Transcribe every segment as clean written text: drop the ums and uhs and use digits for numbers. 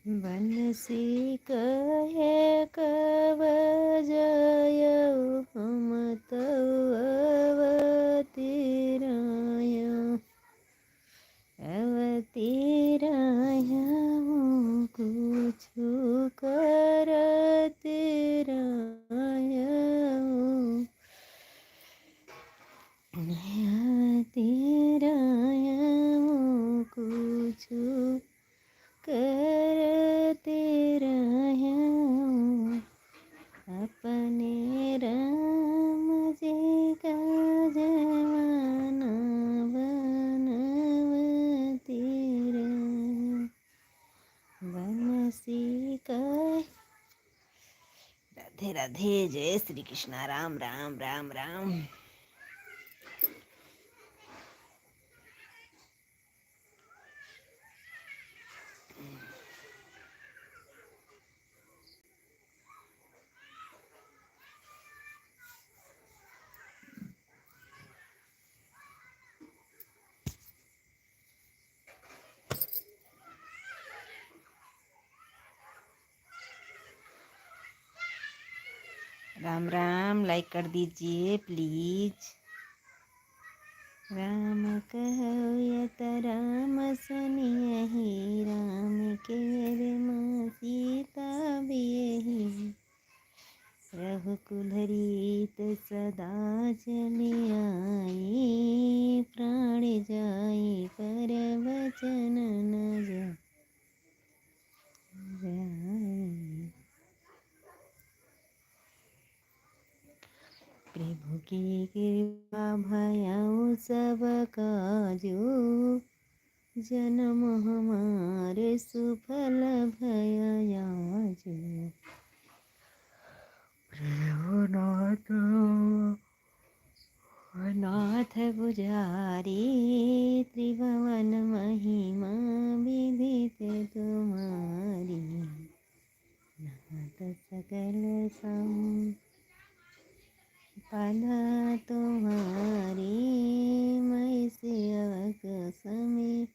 बंसी कहे कब जय हम तो अवतीराय कुछ करते कुछ करते रहूं अपने राम जी का जवाना बनवती रहूं बंसी कहे। राधे राधे। जय श्री कृष्णा। राम राम राम राम। राम राम। लाइक कर दीजिए प्लीज। राम कहो यत राम सुनियहि राम के माँ सीता बियहि रघुकुल रीत सदा चली आई प्राण जाई पर वचन न जाई। प्रभु की कृपा भयउ सब काजू जन्म हमारे सुफल भयाजू। प्रभु नाथ बुझारी त्रिभुवन महिमा विदित तुम्हारी नाथ सकल संपदा तुम्हारी मैं सेवक समेत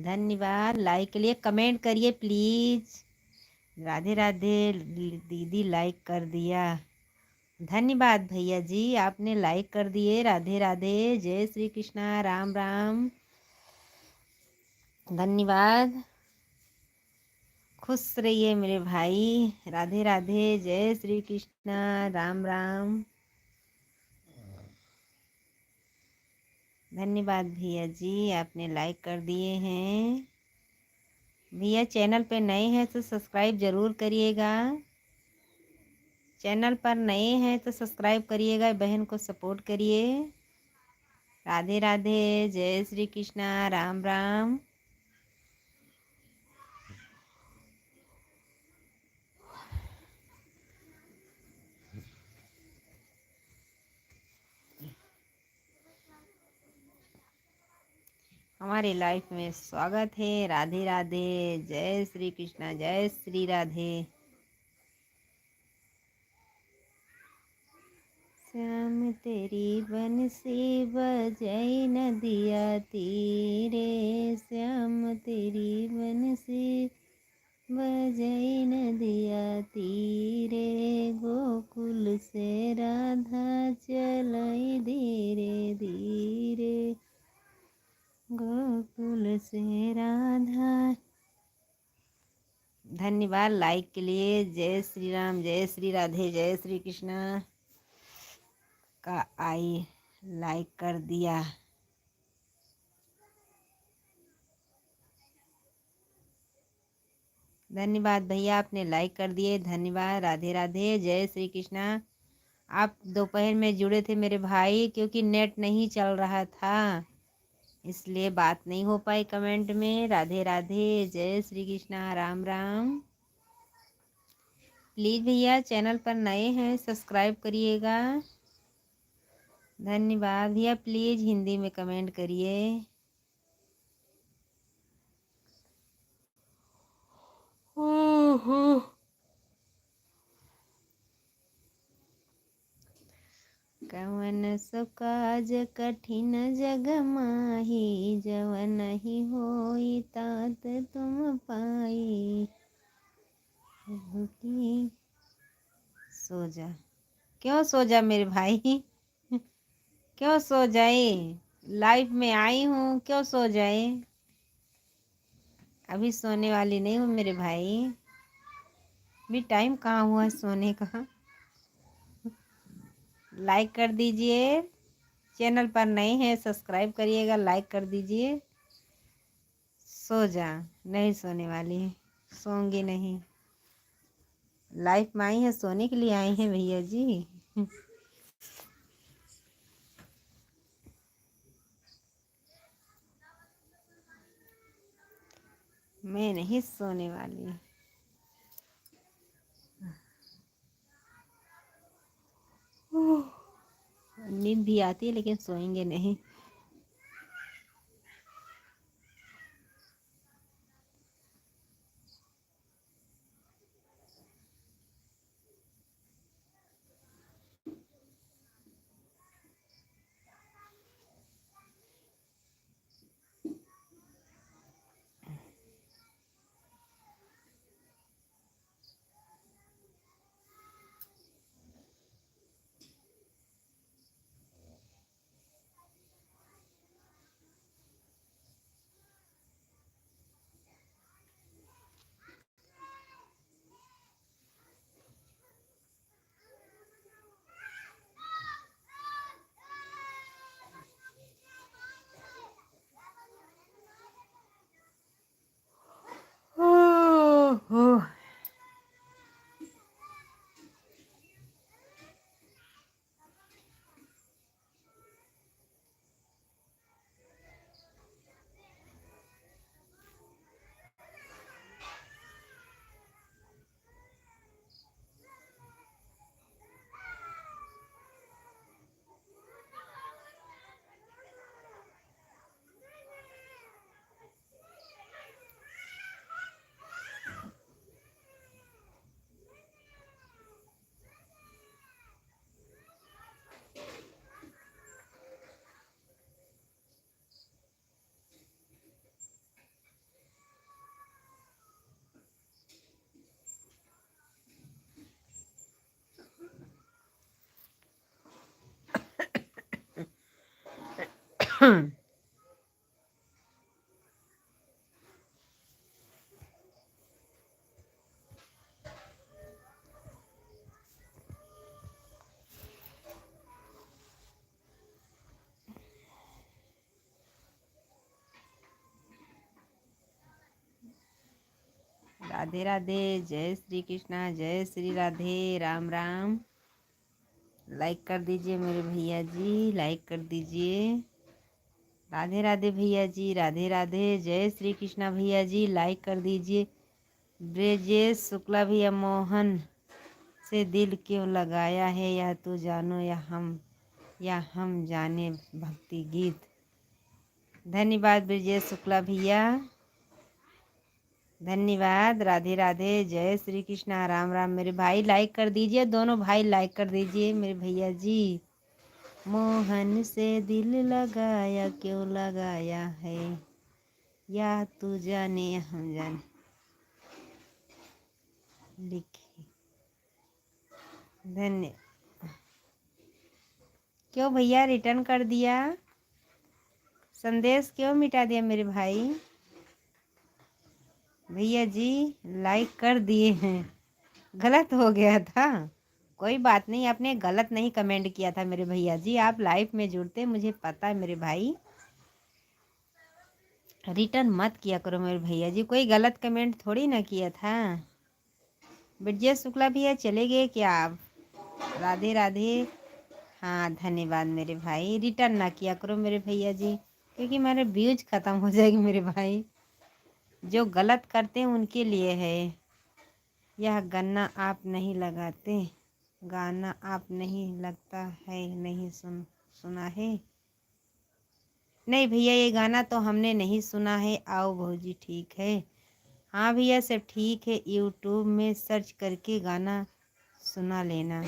धन्यवाद। लाइक के लिए कमेंट करिए प्लीज। राधे राधे। दीदी लाइक कर दिया। धन्यवाद भैया जी, आपने लाइक कर दिए। राधे राधे। जय श्री कृष्णा। राम राम। धन्यवाद। खुश रहिए मेरे भाई। राधे राधे। जय श्री कृष्णा। राम राम। धन्यवाद भैया जी, आपने लाइक कर दिए हैं। भैया चैनल पे नए हैं तो सब्सक्राइब ज़रूर करिएगा। चैनल पर नए हैं तो सब्सक्राइब करिएगा। बहन को सपोर्ट करिए। राधे राधे। जय श्री कृष्णा। राम राम। हमारी लाइफ में स्वागत है। राधे राधे। जय श्री कृष्णा। जय श्री राधे। श्याम तेरी बंसी बजई नदिया तीरे श्याम तेरी बंसी बजई नदिया तीरे गोकुल से राधा चलई धीरे धीरे गोकुल से राधा। धन्यवाद लाइक के लिए। जय श्री राम। जय श्री राधे। जय श्री कृष्णा का आई लाइक कर दिया। धन्यवाद भैया, आपने लाइक कर दिए। धन्यवाद। राधे राधे। जय श्री कृष्णा। आप दोपहर में जुड़े थे मेरे भाई, क्योंकि नेट नहीं चल रहा था इसलिए बात नहीं हो पाई कमेंट में। राधे राधे। जय श्री कृष्णा। राम राम। प्लीज़ भैया चैनल पर नए हैं सब्सक्राइब करिएगा। धन्यवाद भैया। प्लीज़ हिंदी में कमेंट करिए। कवन सो काज कठिन जग माही, जवन ही होई तात तुम पाई। की सो जा, क्यों सो जा मेरे भाई, क्यों सो जाए, लाइफ में आई हूँ क्यों सो जाए। अभी सोने वाली नहीं हूँ मेरे भाई, भी टाइम कहाँ हुआ सोने का। लाइक कर दीजिए, चैनल पर नए हैं सब्सक्राइब करिएगा, लाइक कर दीजिए। सो जा, नहीं सोने वाली, सोऊंगी नहीं। लाइफ में आई है सोने के लिए आई हैं भैया जी। मैं नहीं सोने वाली। नींद भी आती है लेकिन सोएंगे नहीं। ओह, राधे राधे, जय श्री कृष्णा, जय श्री राधे, राम राम। लाइक कर दीजिए मेरे भैया जी, लाइक कर दीजिए। राधे राधे भैया जी, राधे राधे, जय श्री कृष्णा भैया जी, लाइक कर दीजिए। ब्रजेश शुक्ला भैया, मोहन से दिल क्यों लगाया है, या तू जानो या हम जाने भक्ति गीत। धन्यवाद ब्रजेश शुक्ला भैया, धन्यवाद। राधे राधे, जय श्री कृष्णा, राम राम। मेरे भाई लाइक कर दीजिए, दोनों भाई लाइक कर दीजिए मेरे भैया जी। मोहन से दिल लगाया क्यों लगाया है, या तू जाने या हम जाने, लिखे। धन्य, क्यों भैया रिटर्न कर दिया, संदेश क्यों मिटा दिया मेरे भाई। भैया जी लाइक कर दिए हैं, गलत हो गया था। कोई बात नहीं, आपने गलत नहीं कमेंट किया था मेरे भैया जी, आप लाइफ में जुड़ते मुझे पता है मेरे भाई। रिटर्न मत किया करो मेरे भैया जी, कोई गलत कमेंट थोड़ी ना किया था। ब्रजेश शुक्ला भैया चले गए क्या आप, राधे राधे। हाँ धन्यवाद मेरे भाई, रिटर्न ना किया करो मेरे भैया जी, क्योंकि मेरे व्यूज ख़त्म हो जाएगी मेरे भाई। जो गलत करते हैं उनके लिए है। यह गन्ना आप नहीं लगाते, गाना आप नहीं लगता है, नहीं सुना है। नहीं भैया ये गाना तो हमने नहीं सुना है, आओ भौजी ठीक है। हाँ भैया सब ठीक है, यूट्यूब में सर्च करके गाना सुना लेना,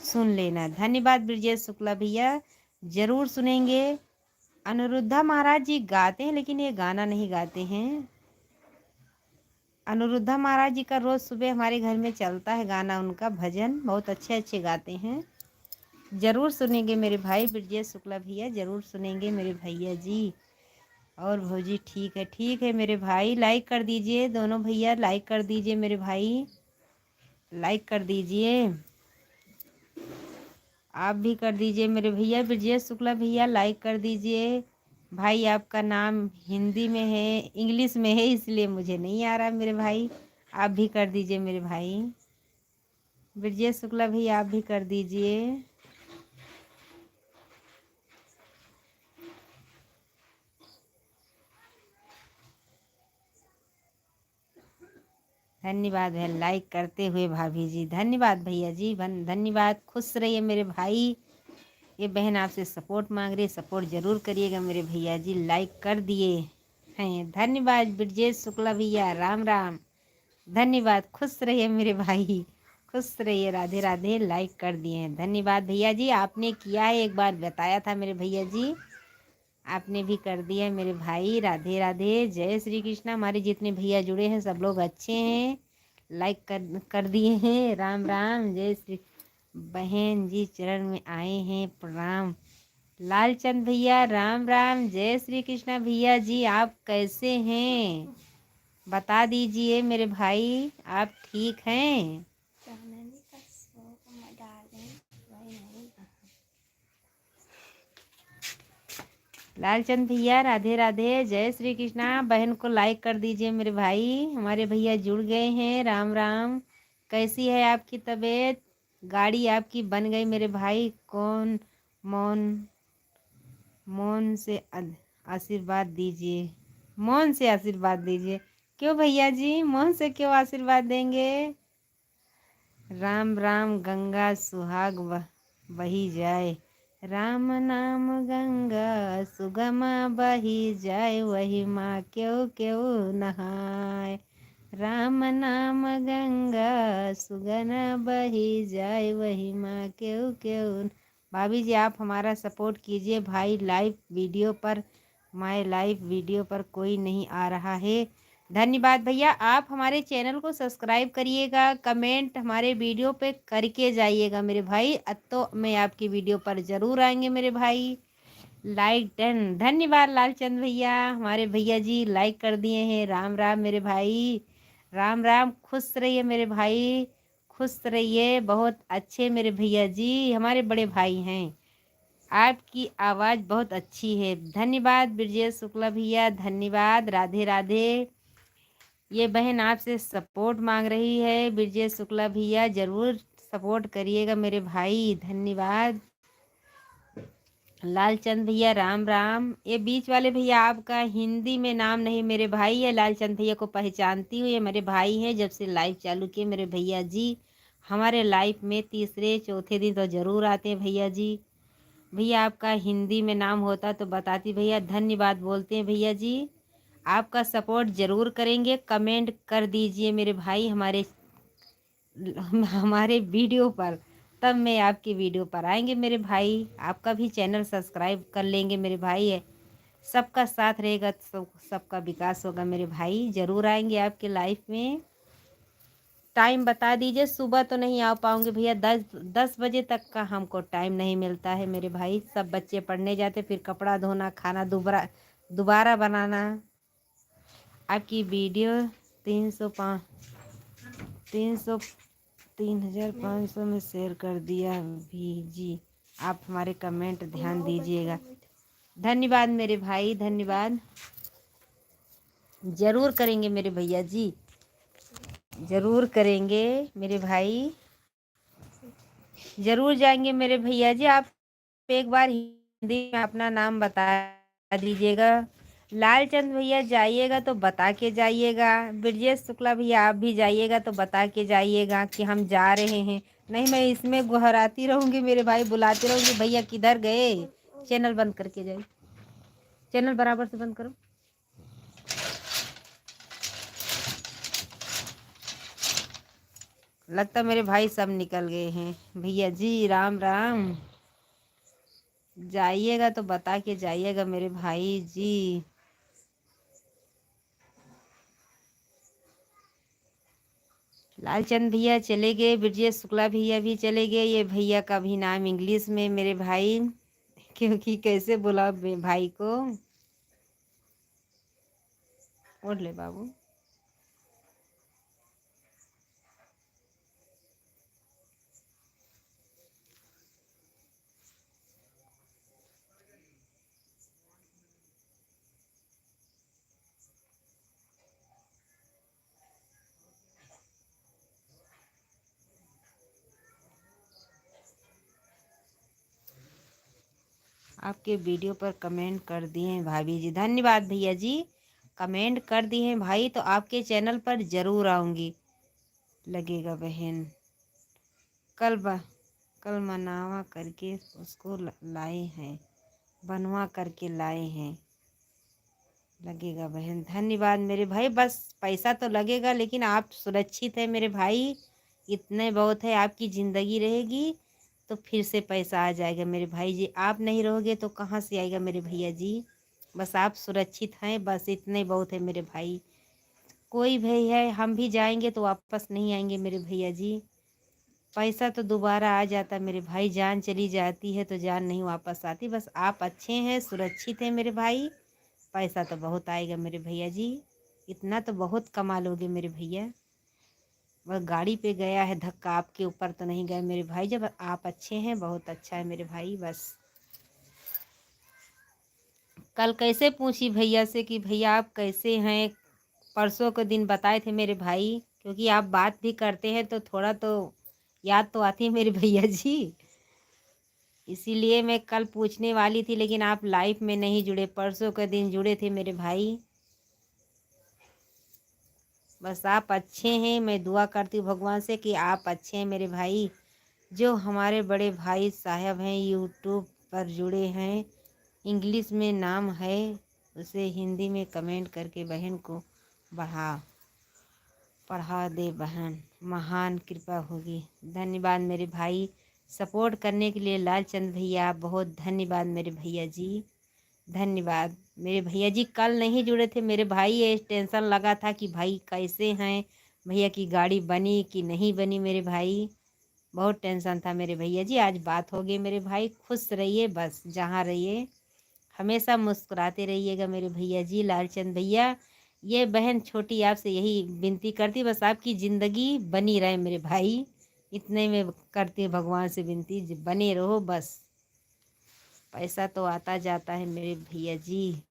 सुन लेना। धन्यवाद ब्रजेश शुक्ला भैया, जरूर सुनेंगे। अनुरुद्धा महाराज जी गाते हैं लेकिन ये गाना नहीं गाते हैं। अनुरुद्धा महाराज जी का रोज़ सुबह हमारे घर में चलता है गाना, उनका भजन बहुत अच्छे अच्छे गाते हैं। ज़रूर सुनेंगे मेरे भाई ब्रजेश शुक्ला भैया, ज़रूर सुनेंगे मेरे भैया जी। और भौजी ठीक है मेरे भाई, लाइक कर दीजिए दोनों भैया, लाइक कर दीजिए मेरे भाई, लाइक कर दीजिए। आप भी कर दीजिए मेरे भैया ब्रजेश शुक्ला भैया, लाइक कर दीजिए। भाई आपका नाम हिंदी में है, इंग्लिश में है, इसलिए मुझे नहीं आ रहा मेरे भाई। आप भी कर दीजिए मेरे भाई ब्रजेश शुक्ला भैया, आप भी कर दीजिए। धन्यवाद है लाइक करते हुए भाभी जी, धन्यवाद भैया जी, धन्यवाद। खुश रहिए मेरे भाई। ये बहन आपसे सपोर्ट मांग रही है, सपोर्ट ज़रूर करिएगा मेरे भैया जी। लाइक कर दिए हैं, धन्यवाद ब्रजेश शुक्ला भैया, राम राम, धन्यवाद। खुश रहिए मेरे भाई, खुश रहिए, राधे राधे। लाइक कर दिए हैं, धन्यवाद भैया जी। आपने किया है, एक बार बताया था मेरे भैया जी, आपने भी कर दिया है मेरे भाई। राधे राधे, जय श्री कृष्णा। हमारे जितने भैया जुड़े हैं सब लोग अच्छे हैं, लाइक कर दिए हैं। राम राम, जय श्री। बहन जी चरण में आए हैं, प्रणाम। लालचंद भैया राम राम, जय श्री कृष्णा भैया जी, आप कैसे हैं बता दीजिए मेरे भाई, आप ठीक हैं? लालचंद भैया राधे राधे, जय श्री कृष्णा। बहन को लाइक कर दीजिए मेरे भाई, हमारे भैया जुड़ गए हैं। राम राम, कैसी है आपकी तबीयत? गाड़ी आपकी बन गई मेरे भाई। कौन मौन मौन से आशीर्वाद दीजिए, मौन से आशीर्वाद दीजिए। क्यों भैया जी, मौन से क्यों आशीर्वाद देंगे? राम राम, गंगा सुहाग बही जाए, राम नाम गंगा सुगम बही जाए, वही माँ क्यों क्यों नहाए। राम नाम गंगा सुगन बही जाए, वही माँ क्यों क्यों। भाभी जी आप हमारा सपोर्ट कीजिए भाई, लाइव वीडियो पर, माय लाइव वीडियो पर कोई नहीं आ रहा है। धन्यवाद भैया, आप हमारे चैनल को सब्सक्राइब करिएगा, कमेंट हमारे वीडियो पे करके जाइएगा मेरे भाई, तो मैं आपकी वीडियो पर ज़रूर आएंगे मेरे भाई। लाइक डन, धन्यवाद लालचंद भैया, हमारे भैया जी लाइक कर दिए हैं। राम राम मेरे भाई, राम राम। खुश रहिए मेरे भाई, खुश रहिए, बहुत अच्छे मेरे भैया जी, हमारे बड़े भाई हैं। आपकी आवाज़ बहुत अच्छी है, धन्यवाद ब्रजेश शुक्ला भैया, धन्यवाद। राधे राधे। ये बहन आपसे सपोर्ट मांग रही है ब्रजेश शुक्ला भैया, ज़रूर सपोर्ट करिएगा मेरे भाई, धन्यवाद। लालचंद भैया राम राम। ये बीच वाले भैया आपका हिंदी में नाम नहीं मेरे भाई, ये लालचंद भैया को पहचानती हूँ, ये मेरे भाई हैं, जब से लाइव चालू किए मेरे भैया जी। हमारे लाइव में तीसरे चौथे दिन तो ज़रूर आते हैं भैया जी। भैया आपका हिंदी में नाम होता तो बताती भैया, धन्यवाद बोलते हैं भैया जी। आपका सपोर्ट ज़रूर करेंगे, कमेंट कर दीजिए मेरे भाई हमारे वीडियो पर, तब मैं आपकी वीडियो पर आएंगे मेरे भाई। आपका भी चैनल सब्सक्राइब कर लेंगे मेरे भाई है, सबका साथ रहेगा तो सबका विकास होगा मेरे भाई। ज़रूर आएंगे आपके लाइफ में। टाइम बता दीजिए, सुबह तो नहीं आ पाऊँगे भैया, 10 बजे तक का हमको टाइम नहीं मिलता है मेरे भाई, सब बच्चे पढ़ने जाते, फिर कपड़ा धोना, खाना दोबारा दोबारा बनाना। आपकी वीडियो 3,500 में शेयर कर दिया भी जी। आप हमारे कमेंट ध्यान दीजिएगा, धन्यवाद मेरे भाई, धन्यवाद। ज़रूर करेंगे मेरे भैया जी, ज़रूर करेंगे मेरे भाई, ज़रूर जाएंगे मेरे भैया जी। आप एक बार हिंदी में अपना नाम बता दीजिएगा। लालचंद भैया जाइएगा तो बता के जाइएगा, ब्रजेश शुक्ला भैया आप भी जाइएगा तो बता के जाइएगा कि हम जा रहे हैं। नहीं मैं इसमें गुहराती रहूँगी मेरे भाई, बुलाती रहूँगी, भैया किधर गए। चैनल बंद करके जाइए, चैनल बराबर से बंद करो। लगता मेरे भाई सब निकल गए हैं। भैया जी राम राम। जाइएगा तो बता के जाइएगा मेरे भाई जी। लालचंद भैया चले गए, ब्रजेश शुक्ला भैया भी चले गए। ये भैया का भी नाम इंग्लिश में मेरे भाई, क्योंकि कैसे बोला भाई को। ओढ़ ले बाबू। आपके वीडियो पर कमेंट कर दिए हैं भाभी जी, धन्यवाद भैया जी। कमेंट कर दिए हैं भाई तो आपके चैनल पर ज़रूर आऊँगी। लगेगा बहन। कल ब कल मनावा करके उसको लाए हैं, बनवा करके लाए हैं। लगेगा बहन, धन्यवाद मेरे भाई। बस पैसा तो लगेगा लेकिन आप सुरक्षित है मेरे भाई, इतने बहुत है। आपकी ज़िंदगी रहेगी तो फिर से पैसा आ जाएगा मेरे भाई जी। आप नहीं रहोगे तो कहाँ से आएगा मेरे भैया जी। बस आप सुरक्षित हैं, बस इतने बहुत है मेरे भाई। कोई भाई है, हम भी जाएंगे तो वापस नहीं आएंगे मेरे भैया जी। पैसा तो दोबारा आ जाता मेरे भाई, जान चली जाती है तो जान नहीं वापस आती। बस आप अच्छे हैं, सुरक्षित हैं मेरे भाई। पैसा तो बहुत आएगा मेरे भैया जी, इतना तो बहुत कमा लोगे मेरे भैया। वह गाड़ी पे गया है धक्का, आपके ऊपर तो नहीं गया मेरे भाई। जब आप अच्छे हैं, बहुत अच्छा है मेरे भाई। बस कल कैसे पूछी भैया से कि भैया आप कैसे हैं, परसों के दिन बताए थे मेरे भाई, क्योंकि आप बात भी करते हैं तो थोड़ा तो याद तो आती है मेरे भैया जी। इसीलिए मैं कल पूछने वाली थी लेकिन आप लाइफ में नहीं जुड़े, परसों के दिन जुड़े थे मेरे भाई। बस आप अच्छे हैं, मैं दुआ करती हूँ भगवान से कि आप अच्छे हैं मेरे भाई। जो हमारे बड़े भाई साहब हैं यूट्यूब पर जुड़े हैं, इंग्लिश में नाम है, उसे हिंदी में कमेंट करके बहन को पढ़ा दे बहन, महान कृपा होगी। धन्यवाद मेरे भाई, सपोर्ट करने के लिए लालचंद भैया, बहुत धन्यवाद मेरे भैया जी। धन्यवाद मेरे भैया जी। कल नहीं जुड़े थे मेरे भाई, ये टेंशन लगा था कि भाई कैसे हैं, भैया की गाड़ी बनी कि नहीं बनी मेरे भाई, बहुत टेंशन था मेरे भैया जी। आज बात हो गई मेरे भाई, खुश रहिए बस, जहाँ रहिए हमेशा मुस्कुराते रहिएगा मेरे भैया जी। लालचंद भैया, ये बहन छोटी आपसे यही विनती करती, बस आपकी ज़िंदगी बनी रहे मेरे भाई, इतने में करती हूँ भगवान से विनती, बने रहो बस। पैसा तो आता जाता है मेरे भैया जी।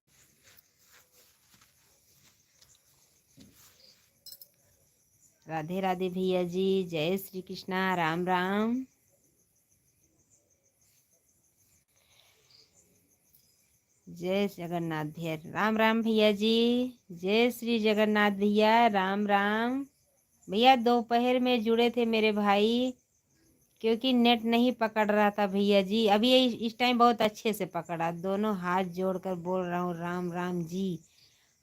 राधे राधे भैया जी, जय श्री कृष्णा, राम राम। जय जगन्नाथ भैया, राम राम भैया जी। जय श्री जगन्नाथ भैया, राम राम। भैया दोपहर में जुड़े थे मेरे भाई, क्योंकि नेट नहीं पकड़ रहा था भैया जी। अभी ये इस टाइम बहुत अच्छे से पकड़ा, दोनों हाथ जोड़कर बोल रहा हूँ राम राम जी।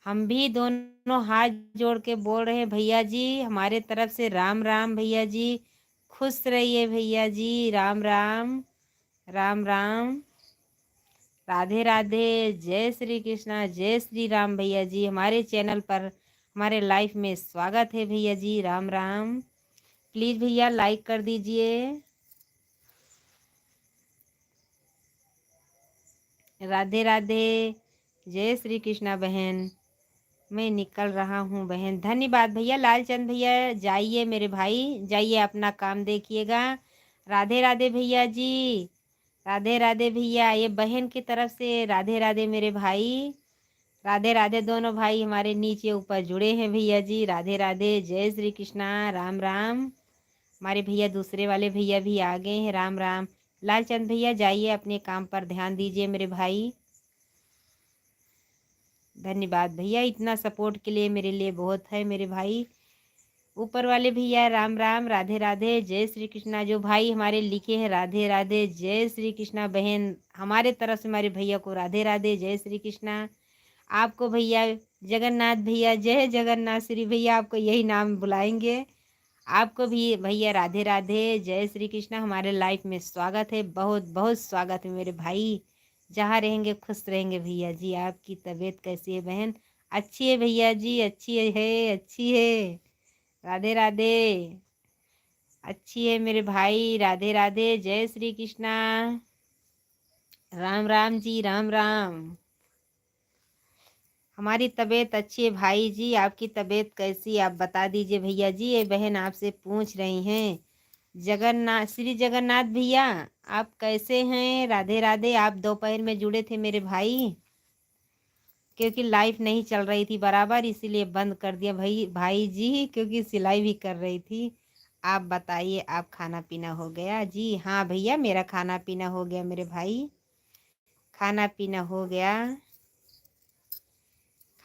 हम भी दोनों हाथ जोड़ के बोल रहे हैं भैया जी, हमारे तरफ से राम राम भैया जी। खुश रहिए भैया जी, राम राम। राम राम। राधे राधे। जय श्री कृष्णा, जय श्री राम भैया जी। हमारे चैनल पर हमारे लाइफ में स्वागत है भैया जी, राम राम। प्लीज़ भैया लाइक कर दीजिए। राधे राधे। जय श्री कृष्णा बहन। मैं निकल रहा हूँ बहन, धन्यवाद भैया। लालचंद भैया जाइए मेरे भाई, जाइए अपना काम देखिएगा। राधे राधे भैया जी। राधे राधे भैया, ये बहन की तरफ से राधे राधे मेरे भाई। राधे राधे, दोनों भाई हमारे नीचे ऊपर जुड़े हैं भैया जी। राधे राधे, जय श्री कृष्णा, राम राम। हमारे भैया दूसरे वाले भैया भी आ गए हैं, राम राम। लालचंद भैया जाइए अपने काम पर ध्यान दीजिए मेरे भाई। धन्यवाद भैया, इतना सपोर्ट के लिए मेरे लिए बहुत है मेरे भाई। ऊपर वाले भैया राम राम, राधे राधे, जय श्री कृष्णा। जो भाई हमारे लिखे हैं राधे राधे, जय श्री कृष्णा। बहन हमारे तरफ से हमारे भैया को राधे राधे, जय श्री कृष्णा। आपको भैया जगन्नाथ भैया, जय जगन्नाथ श्री भैया, आपको यही नाम बुलाएंगे। आपको भी भैया राधे राधे, जय श्री कृष्ण। हमारे लाइफ में स्वागत है, बहुत बहुत स्वागत है मेरे भाई। जहाँ रहेंगे खुश रहेंगे भैया जी। आपकी तबीयत कैसी है बहन? अच्छी है भैया जी, अच्छी है, अच्छी है। राधे राधे। अच्छी है मेरे भाई, राधे राधे, जय श्री कृष्णा। राम राम जी, राम राम। हमारी तबीयत अच्छी है भाई जी, आपकी तबीयत कैसी आप बता दीजिए भैया जी। ये बहन आपसे पूछ रही हैं। जगन्नाथ, श्री जगन्नाथ भैया, आप कैसे हैं? राधे राधे। आप दोपहर में जुड़े थे मेरे भाई, क्योंकि लाइफ नहीं चल रही थी बराबर, इसीलिए बंद कर दिया भाई भाई जी, क्योंकि सिलाई भी कर रही थी। आप बताइए, आप खाना पीना हो गया? जी हाँ भैया, मेरा खाना पीना हो गया मेरे भाई, खाना पीना हो गया,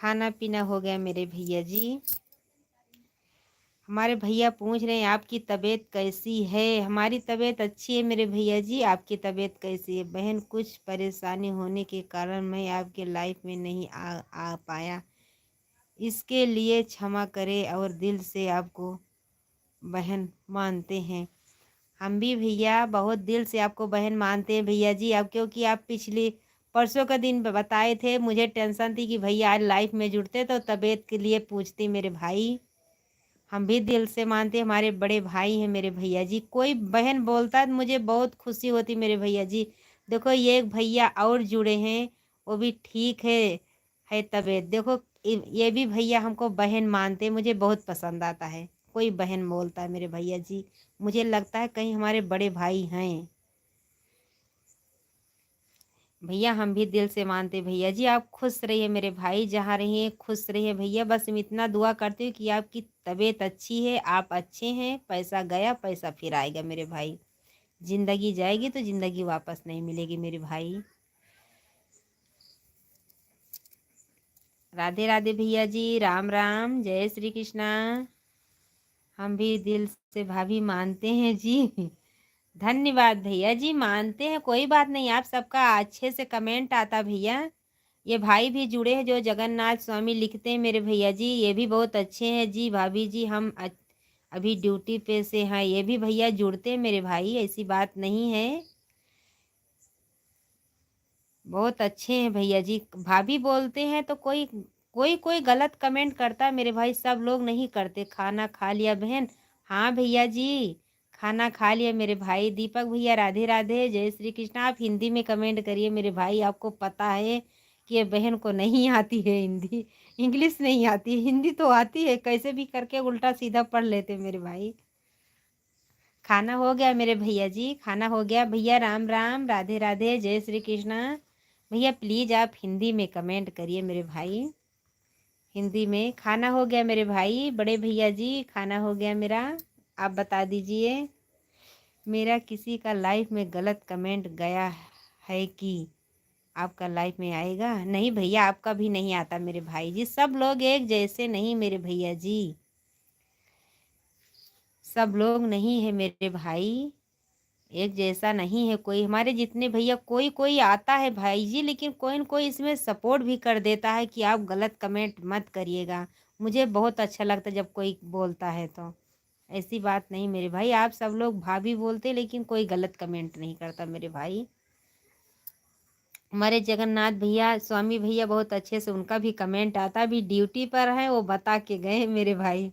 खाना पीना हो गया मेरे भैया जी। हमारे भैया पूछ रहे हैं आपकी तबीयत कैसी है? हमारी तबीयत अच्छी है मेरे भैया जी। आपकी तबीयत कैसी है बहन? कुछ परेशानी होने के कारण मैं आपके लाइफ में नहीं आ पाया, इसके लिए क्षमा करें और दिल से आपको बहन मानते हैं। हम भी भैया बहुत दिल से आपको बहन मानते हैं भैया जी। अब क्योंकि आप पिछली परसों का दिन बताए थे, मुझे टेंशन थी कि भैया आज लाइफ में जुड़ते तो तबीयत के लिए पूछते मेरे भाई। हम भी दिल से मानते, हमारे बड़े भाई हैं मेरे भैया जी। कोई बहन बोलता तो मुझे बहुत खुशी होती मेरे भैया जी। देखो ये एक भैया और जुड़े हैं, वो भी ठीक है तबीयत। देखो ये भी भैया हमको बहन मानते, मुझे बहुत पसंद आता है कोई बहन बोलता है मेरे भैया जी। मुझे लगता है कहीं हमारे बड़े भाई हैं। भैया हम भी दिल से मानते भैया जी। आप खुश रहिए मेरे भाई, जहाँ रहिए खुश रहिए भैया। बस मैं इतना दुआ करती हूँ कि आपकी तबीयत अच्छी है, आप अच्छे हैं। पैसा गया पैसा फिर आएगा मेरे भाई, जिंदगी जाएगी तो जिंदगी वापस नहीं मिलेगी मेरे भाई। राधे राधे भैया जी, राम राम, जय श्री कृष्णा। हम भी दिल से भाभी मानते हैं जी। धन्यवाद भैया जी, मानते हैं, कोई बात नहीं। आप सबका अच्छे से कमेंट आता भैया। ये भाई भी जुड़े हैं जो जगन्नाथ स्वामी लिखते हैं मेरे भैया जी, ये भी बहुत अच्छे हैं जी। भाभी जी हम अभी ड्यूटी पे से हैं, ये भी भैया जुड़ते हैं मेरे भाई, ऐसी बात नहीं है। बहुत अच्छे हैं भैया जी। भाभी बोलते हैं तो कोई कोई कोई गलत कमेंट करता है मेरे भाई, सब लोग नहीं करते। खाना खा लिया बहन? हाँ भैया जी, खाना खा लिया मेरे भाई। दीपक भैया राधे राधे, जय श्री कृष्ण। आप हिंदी में कमेंट करिए मेरे भाई, आपको पता है कि ये बहन को नहीं आती है हिंदी, इंग्लिश नहीं आती है, हिंदी तो आती है, कैसे भी करके उल्टा सीधा पढ़ लेते मेरे भाई। खाना हो गया मेरे भैया जी, खाना हो गया भैया। राम राम, राधे राधे, जय श्री कृष्णा। भैया प्लीज़ आप हिंदी में कमेंट करिए मेरे भाई, हिंदी में। खाना हो गया मेरे भाई, बड़े भैया जी, खाना हो गया मेरा। आप बता दीजिए, मेरा किसी का लाइफ में गलत कमेंट गया है कि आपका लाइफ में आएगा? नहीं भैया, आपका भी नहीं आता मेरे भाई जी। सब लोग एक जैसे नहीं मेरे भैया जी, सब लोग नहीं है मेरे भाई, एक जैसा नहीं है कोई। हमारे जितने भैया, कोई कोई आता है भाई जी, लेकिन कोई न कोई इसमें सपोर्ट भी कर देता है कि आप गलत कमेंट मत करिएगा। मुझे बहुत अच्छा लगता है जब कोई बोलता है तो। ऐसी बात नहीं मेरे भाई, आप सब लोग भाभी बोलते लेकिन कोई गलत कमेंट नहीं करता मेरे भाई। हमारे जगन्नाथ भैया स्वामी भैया बहुत अच्छे से, उनका भी कमेंट आता। भी ड्यूटी पर है, वो बता के गए मेरे भाई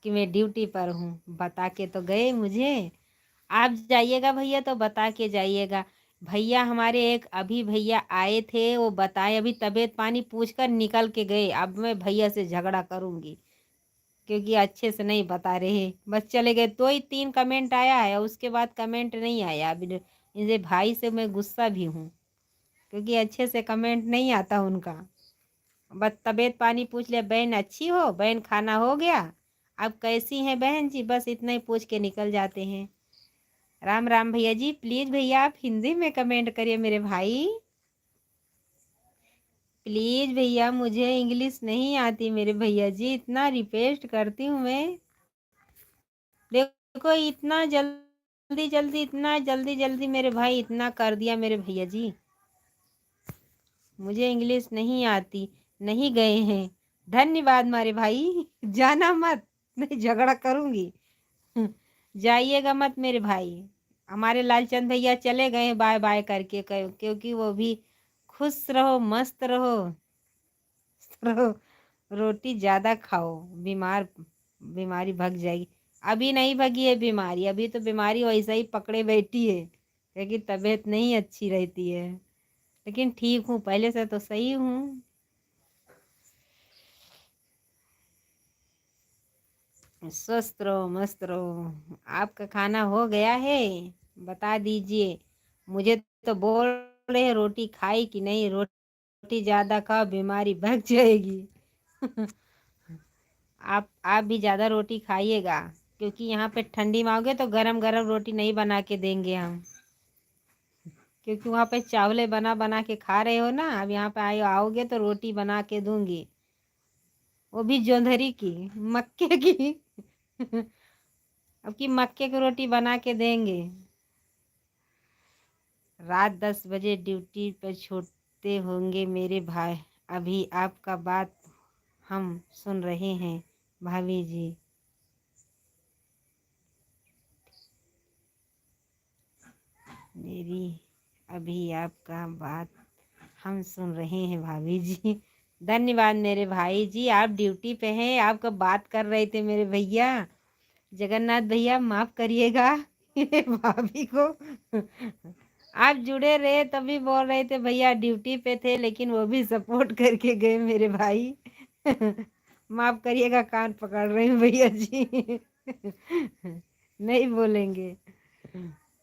कि मैं ड्यूटी पर हूँ, बता के तो गए मुझे। आप जाइएगा भैया तो बता के जाइएगा। भैया हमारे एक अभी भैया आए थे, वो बताए अभी तबीयत पानी पूछ कर निकल के गए। अब मैं भैया से झगड़ा करूंगी क्योंकि अच्छे से नहीं बता रहे, बस चले गए। तो ही 3 कमेंट आया है, उसके बाद कमेंट नहीं आया। अभी इनसे भाई से मैं गुस्सा भी हूँ क्योंकि अच्छे से कमेंट नहीं आता उनका। बस तबीयत पानी पूछ लिया, बहन अच्छी हो, बहन खाना हो गया, अब कैसी हैं बहन जी, बस इतना ही पूछ के निकल जाते हैं। राम राम भैया जी, प्लीज भैया आप हिंदी में कमेंट करिए मेरे भाई, प्लीज भैया, मुझे इंग्लिश नहीं आती मेरे भैया जी, इतना रिक्वेस्ट करती हूँ मैं। देखो इतना जल्दी जल्दी, इतना जल्दी जल्दी मेरे भाई इतना कर दिया मेरे भैया जी, मुझे इंग्लिश नहीं आती। नहीं गए हैं, धन्यवाद मारे भाई। जाना मत, मैं झगड़ा करूंगी। जाइएगा मत मेरे भाई। हमारे लालचंद भैया चले गए बाय बाय करके, क्योंकि वो भी खुश रहो, मस्त रहो, रहो। रोटी ज्यादा खाओ, बीमार बीमारी भग जाएगी। अभी नहीं भगी है बीमारी, अभी तो बीमारी वैसा ही पकड़े बैठी है, क्योंकि तबीयत नहीं अच्छी रहती है। लेकिन ठीक हूँ, पहले से तो सही हूँ। स्वस्थ रहो, मस्त रहो। आपका खाना हो गया है? बता दीजिए। मुझे तो बोल रहे हैं रोटी खाई कि नहीं, रोटी ज्यादा खाओ बीमारी भग जाएगी। आप भी ज्यादा रोटी खाइएगा, क्योंकि यहाँ पे ठंडी में आओगे तो गरम गरम रोटी नहीं बना के देंगे हम, क्योंकि वहाँ पे चावले बना बना के खा रहे हो ना। अब यहाँ पे आओगे तो रोटी बना के दूंगी, वो भी जोंधरी की, मक्के की। अब की मक्के की रोटी बना के देंगे। रात 10 बजे ड्यूटी पर छूटते होंगे मेरे भाई। अभी आपका बात हम सुन रहे हैं भाभी जी। मेरी अभी आपका बात हम सुन रहे हैं भाभी जी। धन्यवाद मेरे भाई जी, आप ड्यूटी पे हैं, आपका बात कर रहे थे मेरे भैया। जगन्नाथ भैया माफ करिएगा ये भाभी को। आप जुड़े रहे तभी बोल रहे थे भैया ड्यूटी पे थे, लेकिन वो भी सपोर्ट करके गए मेरे भाई। माफ करिएगा, कान पकड़ रहे हैं भैया जी। नहीं बोलेंगे।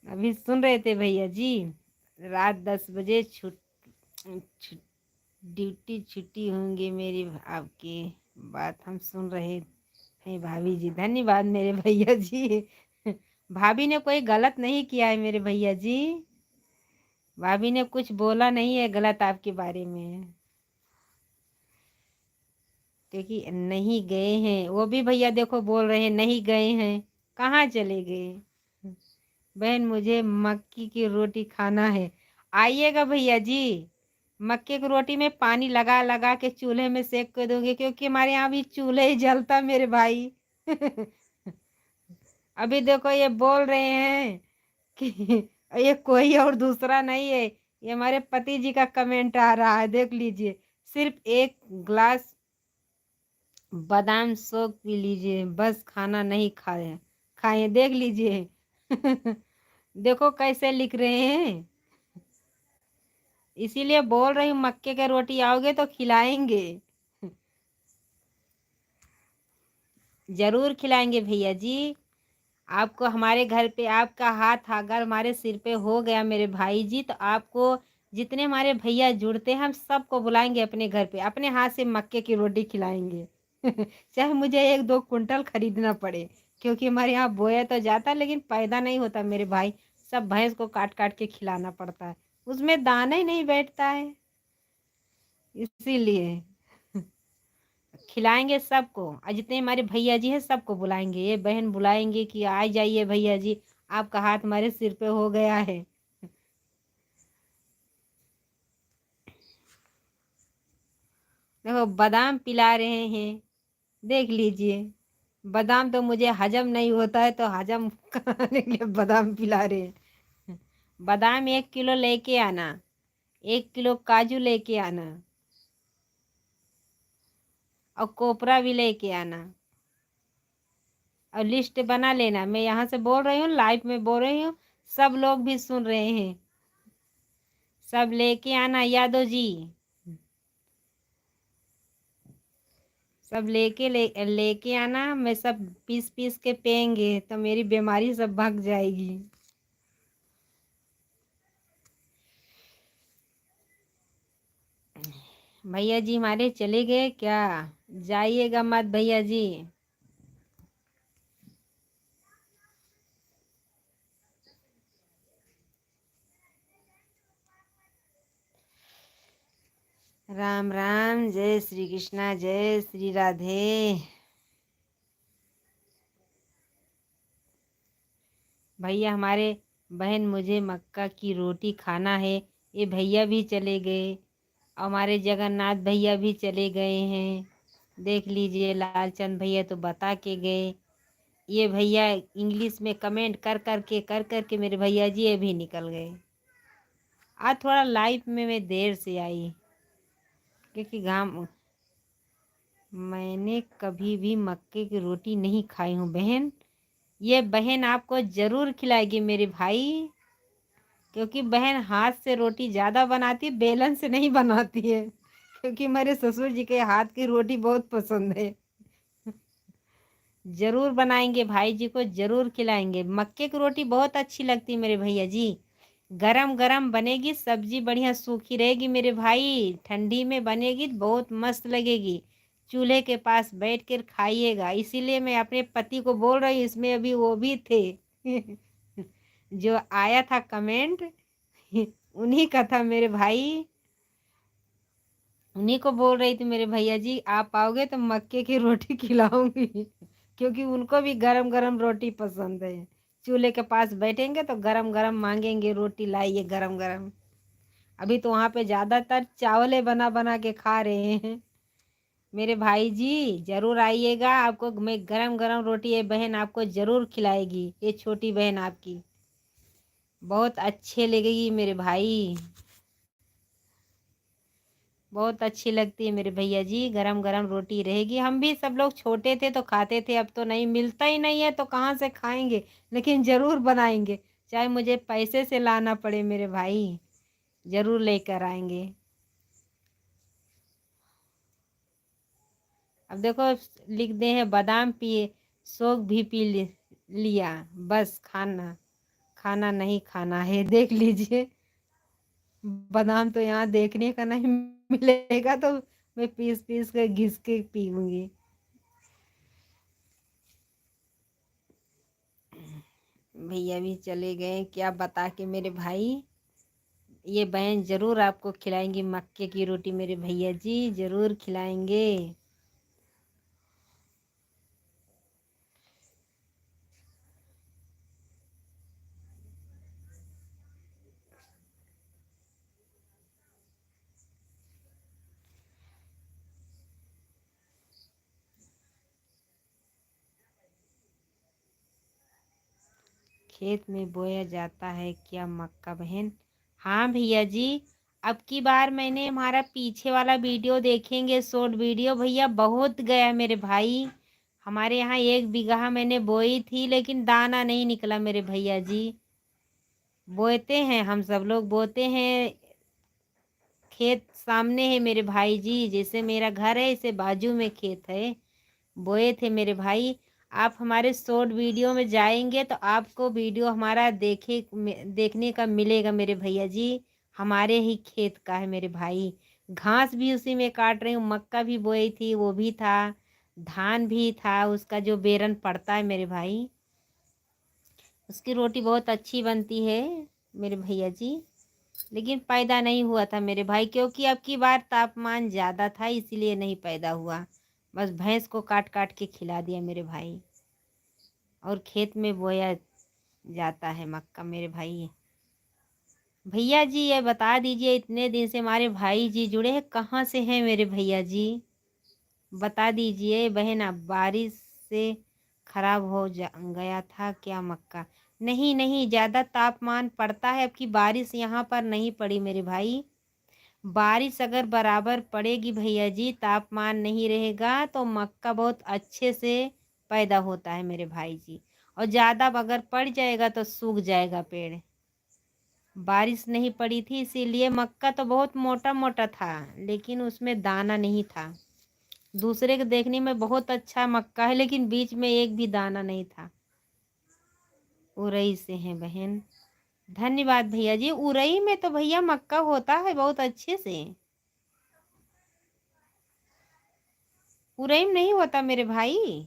अभी सुन रहे थे भैया जी। रात 10 बजे छु- ड्यूटी छुट्टी होंगे मेरी, आपकी बात हम सुन रहे हैं भाभी जी। धन्यवाद मेरे भैया जी। भाभी ने कोई गलत नहीं किया है मेरे भैया जी। भाभी ने कुछ बोला नहीं है गलत आपके बारे में, क्योंकि नहीं गए हैं। वो भी भैया देखो बोल रहे हैं नहीं गए हैं, कहाँ चले गए। बहन मुझे मक्की की रोटी खाना है। आइएगा भैया जी। मक्के की रोटी में पानी लगा लगा के चूल्हे में सेक के दूंगी, क्योंकि हमारे यहाँ भी चूल्हे ही जलता मेरे भाई। अभी देखो ये बोल रहे हैं कि ये कोई और दूसरा नहीं है, ये हमारे पति जी का कमेंट आ रहा है, देख लीजिए। सिर्फ एक ग्लास बादाम सोख पी लीजिए, बस खाना नहीं खाए खाए, देख लीजिए। देखो कैसे लिख रहे हैं। इसीलिए बोल रही हूँ मक्के की रोटी आओगे तो खिलाएंगे। जरूर खिलाएंगे भैया जी। आपको हमारे घर पे आपका हाथ अगर हमारे सिर पे हो गया मेरे भाई जी, तो आपको जितने हमारे भैया जुड़ते हैं हम सबको बुलाएंगे अपने घर पे, अपने हाथ से मक्के की रोटी खिलाएंगे। चाहे मुझे 1-2 कुंटल खरीदना पड़े, क्योंकि हमारे यहाँ बोया तो जाता है लेकिन पैदा नहीं होता मेरे भाई। सब भैंस को काट काट के खिलाना पड़ता है, उसमें दाना ही नहीं बैठता है, इसीलिए। खिलाएंगे सबको, और जितने हमारे भैया जी हैं सबको बुलाएंगे, ये बहन बुलाएंगे कि आ जाइए भैया जी, आपका हाथ हमारे सिर पे हो गया है। देखो बादाम पिला रहे हैं, देख लीजिए। बादाम तो मुझे हजम नहीं होता है, तो हजम कराने के लिए बादाम पिला रहे हैं। बादाम 1 किलो लेके आना, 1 किलो काजू लेके आना, और कोपरा भी लेके आना, और लिस्ट बना लेना। मैं यहाँ से बोल रही हूँ, लाइव में बोल रही हूँ, सब लोग भी सुन रहे हैं। सब लेके आना यादव जी, सब लेके आना। मैं सब पीस पीस के पेंगे तो मेरी बीमारी सब भाग जाएगी। भैया जी हमारे चले गए क्या? जाइएगा मत भैया जी। राम राम, जय श्री कृष्णा, जय श्री राधे। भैया हमारे, बहन मुझे मक्का की रोटी खाना है। ये भैया भी चले गए, और हमारे जगन्नाथ भैया भी चले गए हैं। देख लीजिए लालचंद भैया तो बता के गए। ये भैया इंग्लिश में कमेंट कर करके मेरे भैया जी ये भी निकल गए। आज थोड़ा लाइफ में मैं देर से आई क्योंकि गाँव मैंने कभी भी मक्के की रोटी नहीं खाई हूँ बहन। ये बहन आपको ज़रूर खिलाएगी मेरे भाई, क्योंकि बहन हाथ से रोटी ज़्यादा बनाती है, बेलन से नहीं बनाती है। क्योंकि मेरे ससुर जी के हाथ की रोटी बहुत पसंद है। ज़रूर बनाएंगे, भाई जी को ज़रूर खिलाएंगे। मक्के की रोटी बहुत अच्छी लगती है मेरे भैया जी। गरम गरम बनेगी, सब्जी बढ़िया सूखी रहेगी मेरे भाई, ठंडी में बनेगी तो बहुत मस्त लगेगी। चूल्हे के पास बैठ कर खाइएगा। इसीलिए मैं अपने पति को बोल रही हूँ, इसमें अभी वो भी थे। जो आया था कमेंट उन्हीं का था मेरे भाई। उन्हीं को बोल रही थी मेरे भैया जी, आप आओगे तो मक्के की रोटी खिलाऊंगी। क्योंकि उनको भी गरम गरम रोटी पसंद है। चूल्हे के पास बैठेंगे तो गरम गरम मांगेंगे, रोटी लाइए गरम गरम। अभी तो वहाँ पे ज़्यादातर चावले बना बना के खा रहे हैं। मेरे भाई जी जरूर आइएगा, आपको मैं गरम गरम रोटी ये बहन आपको जरूर खिलाएगी। ये छोटी बहन आपकी बहुत अच्छे लगेगी मेरे भाई, बहुत अच्छी लगती है मेरे भैया जी। गरम गरम रोटी रहेगी। हम भी सब लोग छोटे थे तो खाते थे, अब तो नहीं, मिलता ही नहीं है तो कहाँ से खाएंगे। लेकिन ज़रूर बनाएंगे, चाहे मुझे पैसे से लाना पड़े मेरे भाई, ज़रूर लेकर आएंगे। अब देखो लिख दे हैं, बादाम पिए, सोख भी लिया, बस खाना खाना नहीं खाना है। देख लीजिए, बादाम तो यहाँ देखने का नहीं मिलेगा, तो मैं पीस पीस के घिस के पीऊंगी। भैया भी चले गए क्या बता के मेरे भाई। ये बहन जरूर आपको खिलाएंगी मक्के की रोटी मेरे भैया जी, जरूर खिलाएंगे। खेत में बोया जाता है क्या मक्का बहन? हाँ भैया जी, अब की बार मैंने हमारा पीछे वाला वीडियो देखेंगे, शॉर्ट वीडियो, भैया बहुत गया मेरे भाई। हमारे यहाँ 1 बीघा मैंने बोई थी लेकिन दाना नहीं निकला मेरे भैया जी। बोते हैं, हम सब लोग बोते हैं। खेत सामने है मेरे भाई जी, जैसे मेरा घर है इसे बाजू में खेत है। बोए थे मेरे भाई। आप हमारे शॉर्ट वीडियो में जाएंगे तो आपको वीडियो हमारा देखने का मिलेगा मेरे भैया जी। हमारे ही खेत का है मेरे भाई। घास भी उसी में काट रही हूँ, मक्का भी बोई थी वो भी था, धान भी था, उसका जो बेरन पड़ता है मेरे भाई, उसकी रोटी बहुत अच्छी बनती है मेरे भैया जी। लेकिन पैदा नहीं हुआ था मेरे भाई, क्योंकि अब की बार तापमान ज़्यादा था इसीलिए नहीं पैदा हुआ। बस भैंस को काट काट के खिला दिया मेरे भाई। और खेत में बोया जाता है मक्का मेरे भाई। भैया जी ये बता दीजिए, इतने दिन से हमारे भाई जी जुड़े हैं, कहाँ से हैं मेरे भैया जी? बता दीजिए बहन, अब बारिश से खराब हो गया था क्या मक्का? नहीं नहीं, ज़्यादा तापमान पड़ता है, अब की बारिश यहाँ पर नहीं पड़ी मेरे भाई। बारिश अगर बराबर पड़ेगी भैया जी, तापमान नहीं रहेगा तो मक्का बहुत अच्छे से पैदा होता है मेरे भाई जी। और ज़्यादा अगर पड़ जाएगा तो सूख जाएगा पेड़। बारिश नहीं पड़ी थी इसीलिए मक्का तो बहुत मोटा मोटा था, लेकिन उसमें दाना नहीं था। दूसरे के देखने में बहुत अच्छा मक्का है लेकिन बीच में एक भी दाना नहीं था। उरई से हैं बहन। धन्यवाद भैया जी। उरई में तो भैया मक्का होता है बहुत अच्छे से, उरई में नहीं होता मेरे भाई।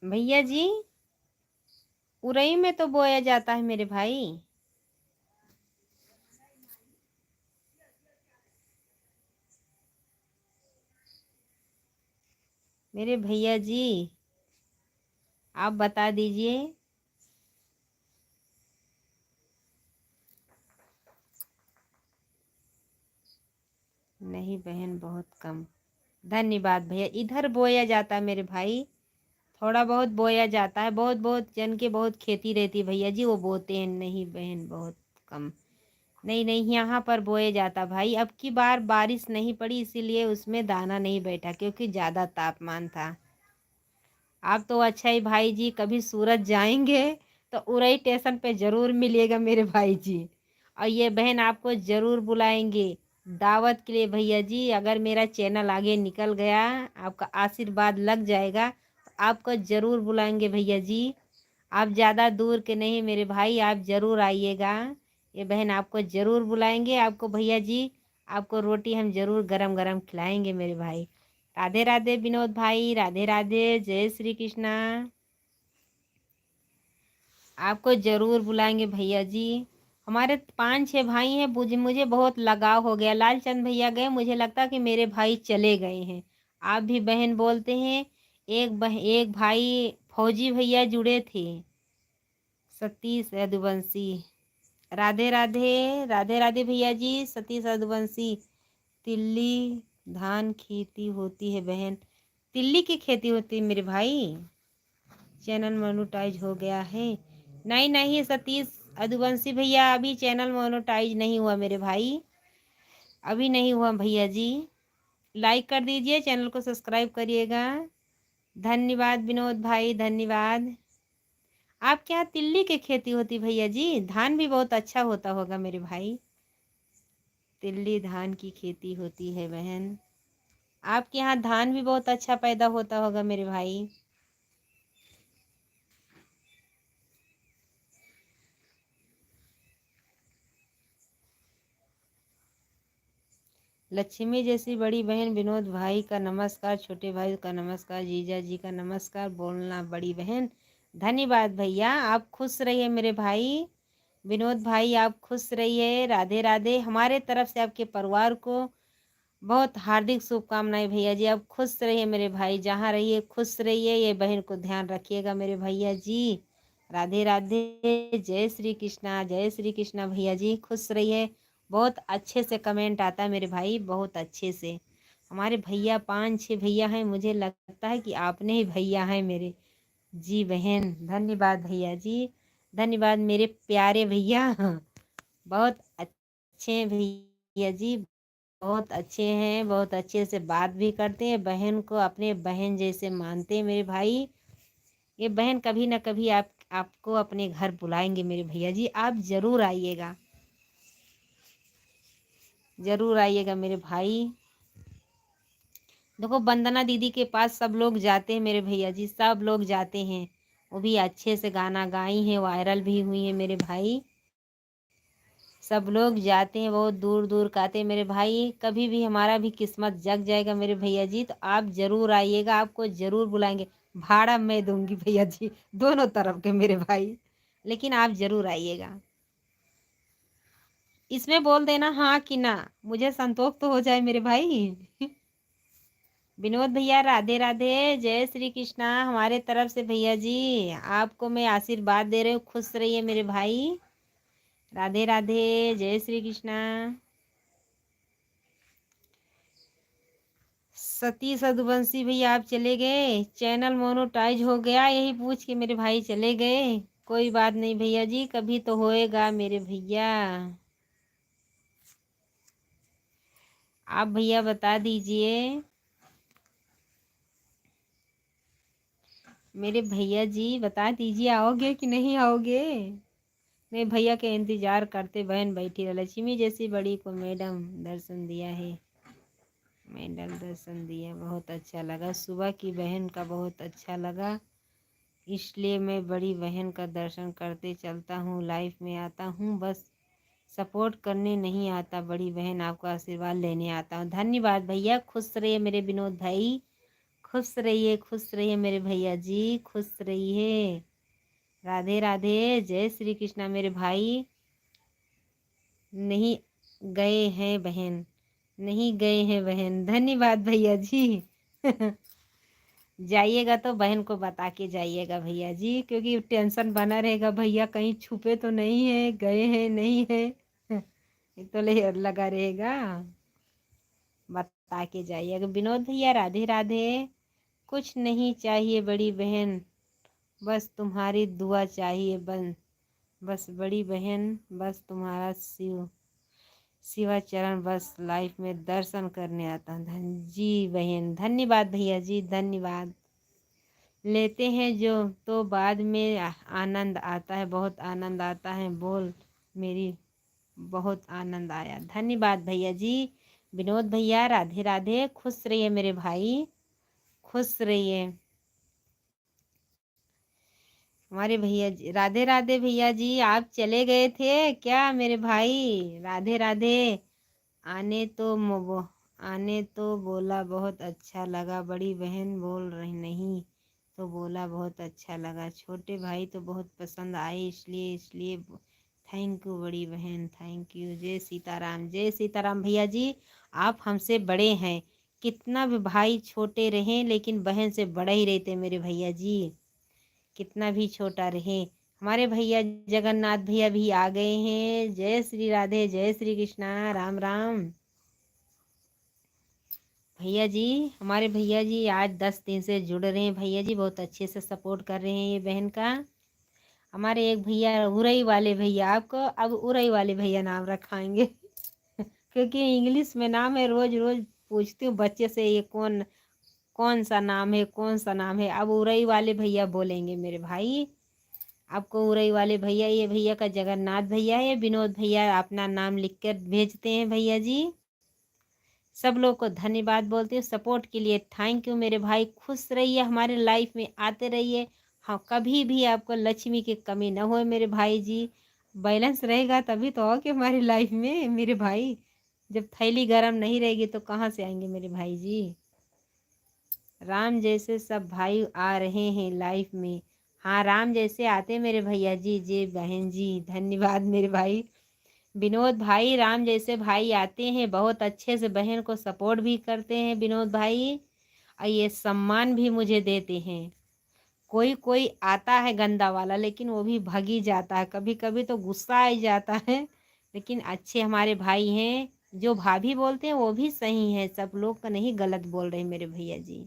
भैया जी उरई में तो बोया जाता है मेरे भाई। मेरे भैया जी आप बता दीजिए। नहीं बहन बहुत कम। धन्यवाद भैया। इधर बोया जाता है मेरे भाई, थोड़ा बहुत बोया जाता है, बहुत बहुत जन के बहुत खेती रहती है भैया जी, वो बोते हैं। नहीं बहन, बहुत कम। नहीं नहीं, यहाँ पर बोया जाता भाई। अब की बार बारिश नहीं पड़ी, इसीलिए उसमें दाना नहीं बैठा, क्योंकि ज़्यादा तापमान था। आप तो अच्छा ही भाई जी, कभी सूरत जाएंगे तो उरई स्टेशन पे ज़रूर मिलिएगा मेरे भाई जी। और ये बहन आपको ज़रूर बुलाएंगे दावत के लिए भैया जी। अगर मेरा चैनल आगे निकल गया, आपका आशीर्वाद लग जाएगा, तो आपको ज़रूर बुलाएंगे भैया जी। आप ज़्यादा दूर के नहीं मेरे भाई, आप ज़रूर आइएगा। ये बहन आपको ज़रूर बुलाएंगे, आपको भैया जी, आपको रोटी हम ज़रूर गरम गरम खिलाएंगे मेरे भाई। राधे राधे विनोद भाई, राधे राधे, जय श्री कृष्णा। आपको ज़रूर बुलाएंगे भैया जी। हमारे 5-6 भाई हैं, मुझे बहुत लगाव हो गया। लालचंद भैया गए, मुझे लगता कि मेरे भाई चले गए हैं। आप भी बहन बोलते हैं। एक भाई फौजी भैया जुड़े थे, सतीश यदुवंशी। राधे राधे, राधे राधे भैया जी, सतीश यदुवंशी। तिल्ली धान खेती होती है बहन, तिल्ली की खेती होती है मेरे भाई। चैनल मोनेटाइज हो गया है? नहीं नहीं सतीश यदुवंशी भैया, अभी चैनल मोनेटाइज नहीं हुआ मेरे भाई, अभी नहीं हुआ भैया जी। लाइक कर दीजिए, चैनल को सब्सक्राइब करिएगा। धन्यवाद विनोद भाई, धन्यवाद। आपके यहाँ तिल्ली की खेती होती भैया जी? धान भी बहुत अच्छा होता होगा मेरे भाई। तिल्ली धान की खेती होती है बहन। आपके यहाँ धान भी बहुत अच्छा पैदा होता होगा मेरे भाई। लक्ष्मी जैसी बड़ी बहन, विनोद भाई का नमस्कार, छोटे भाई का नमस्कार, जीजा जी का नमस्कार, बोलना बड़ी बहन। धन्यवाद भैया, आप खुश रहिए मेरे भाई। विनोद भाई आप खुश रहिए, राधे राधे। हमारे तरफ से आपके परिवार को बहुत हार्दिक शुभकामनाएं भैया जी। आप खुश रहिए मेरे भाई, जहाँ रहिए खुश रहिए। ये बहन को ध्यान रखिएगा मेरे भैया जी। राधे राधे, जय श्री कृष्णा, जय श्री कृष्णा भैया जी, खुश रहिए। बहुत अच्छे से कमेंट आता है मेरे भाई, बहुत अच्छे से। हमारे भैया 5-6 भैया हैं, मुझे लगता है कि आपने ही भैया हैं मेरे। जी बहन, धन्यवाद भैया जी, धन्यवाद मेरे प्यारे भैया। बहुत अच्छे हैं भैया जी, बहुत अच्छे हैं, बहुत अच्छे से बात भी करते हैं, बहन को अपने बहन जैसे मानते हैं मेरे भाई। ये बहन कभी ना कभी आपको अपने घर बुलाएंगे मेरे भैया जी, आप ज़रूर आइएगा, ज़रूर आइएगा मेरे भाई। देखो वंदना दीदी के पास सब लोग जाते हैं मेरे भैया जी, सब लोग जाते हैं। वो भी अच्छे से गाना गाई हैं, वायरल भी हुई हैं मेरे भाई। सब लोग जाते हैं, बहुत दूर दूर का आते हैं मेरे भाई। कभी भी हमारा भी किस्मत जग जाएगा मेरे भैया जी, तो आप ज़रूर आइएगा, आपको ज़रूर बुलाएंगे। भाड़ा मैं दूंगी भैया जी, दोनों तरफ के मेरे भाई, लेकिन आप ज़रूर आइएगा। इसमें बोल देना हाँ कि ना, मुझे संतोष तो हो जाए मेरे भाई। विनोद भैया राधे राधे, जय श्री कृष्णा हमारे तरफ से भैया जी। आपको मैं आशीर्वाद दे रही हूँ, खुश रहिए मेरे भाई। राधे राधे, जय श्री कृष्णा। सतीश यदुवंशी भैया आप चले गए, चैनल मोनेटाइज हो गया, यही पूछ के मेरे भाई चले गए। कोई बात नहीं भैया जी, कभी तो होएगा मेरे भैया। आप भैया बता दीजिए मेरे भैया जी, बता दीजिए आओगे कि नहीं आओगे। मैं भैया के इंतजार करते बहन बैठी रह। लक्ष्मी जैसी बड़ी को मैडम दर्शन दिया है, मैडम दर्शन दिया, बहुत अच्छा लगा। सुबह की बहन का बहुत अच्छा लगा, इसलिए मैं बड़ी बहन का दर्शन करते चलता हूँ, लाइफ में आता हूँ, बस सपोर्ट करने नहीं आता, बड़ी बहन आपका आशीर्वाद लेने आता हूँ। धन्यवाद भैया, खुश रहिए मेरे विनोद भाई, खुश रहिए, खुश रहिए मेरे भैया जी, खुश रहिए। राधे राधे, जय श्री कृष्णा मेरे भाई। नहीं गए हैं बहन, नहीं गए हैं बहन, धन्यवाद भैया जी। जाइएगा तो बहन को बता के जाइएगा भैया जी, क्योंकि टेंशन बना रहेगा भैया कहीं छुपे तो नहीं है, गए हैं नहीं है। ये तो ले लगा रहेगा। बता के जाइएगा। विनोद भैया राधे राधे। कुछ नहीं चाहिए बड़ी बहन, बस तुम्हारी दुआ चाहिए। बस बड़ी बहन, बस तुम्हारा शिवाचरण बस लाइफ में दर्शन करने आता हूँ। जी बहन, धन्यवाद भैया जी, धन्यवाद। लेते हैं जो तो बाद में आनंद आता है, बहुत आनंद आता है। बोल मेरी, बहुत आनंद आया। धन्यवाद भैया जी। विनोद भैया राधे राधे। खुश रहिए मेरे भाई, खुश रहिए हमारे भैया जी। राधे राधे भैया जी, आप चले गए थे क्या मेरे भाई? राधे राधे। आने तो आने तो बोला बहुत अच्छा लगा, बड़ी बहन बोल रही नहीं तो बोला बहुत अच्छा लगा, छोटे भाई तो बहुत पसंद आए, इसलिए थैंक यू बड़ी बहन, थैंक यू। जय सीताराम, जय सीताराम भैया जी। आप हमसे बड़े हैं, कितना भी भाई छोटे रहें लेकिन बहन से बड़ा ही रहते मेरे भैया जी, कितना भी छोटा रहे। हमारे भैया जगन्नाथ भैया भी आ गए हैं। जय श्री राधे, जय श्री कृष्णा, राम राम। भैया जी, हमारे भैया जी आज 10 दिन से जुड़ रहे हैं। भैया जी बहुत अच्छे से सपोर्ट कर रहे हैं ये बहन का। हमारे एक भैया उरई वाले भैया, आपको अब उरई वाले भैया नाम रखाएंगे क्योंकि इंग्लिश में नाम है, रोज रोज पूछती हूँ बच्चे से ये कौन कौन सा नाम है, कौन सा नाम है। अब उरई वाले भैया बोलेंगे मेरे भाई। आपको उरई वाले भैया, ये भैया का जगन्नाथ भैया है, विनोद भैया अपना नाम लिख कर भेजते हैं भैया जी। सब लोग को धन्यवाद बोलती हूँ सपोर्ट के लिए, थैंक यू मेरे भाई। खुश रहिए, हमारे लाइफ में आते रहिए। हाँ, कभी भी आपको लक्ष्मी की कमी ना हो मेरे भाई जी। बैलेंस रहेगा तभी तो आओगे हमारी लाइफ में मेरे भाई। जब थैली गरम नहीं रहेगी तो कहाँ से आएंगे मेरे भाई जी। राम जैसे सब भाई आ रहे हैं लाइफ में। हाँ, राम जैसे आते मेरे भैया जी। जी बहन जी, धन्यवाद मेरे भाई। विनोद भाई, राम जैसे भाई आते हैं, बहुत अच्छे से बहन को सपोर्ट भी करते हैं विनोद भाई, और ये सम्मान भी मुझे देते हैं। कोई कोई आता है गंदा वाला, लेकिन वो भी भगी जाता है, कभी कभी तो गुस्सा आ ही जाता है, लेकिन अच्छे हमारे भाई हैं। जो भाभी बोलते हैं वो भी सही है, सब लोग का नहीं गलत बोल रहे मेरे भैया जी।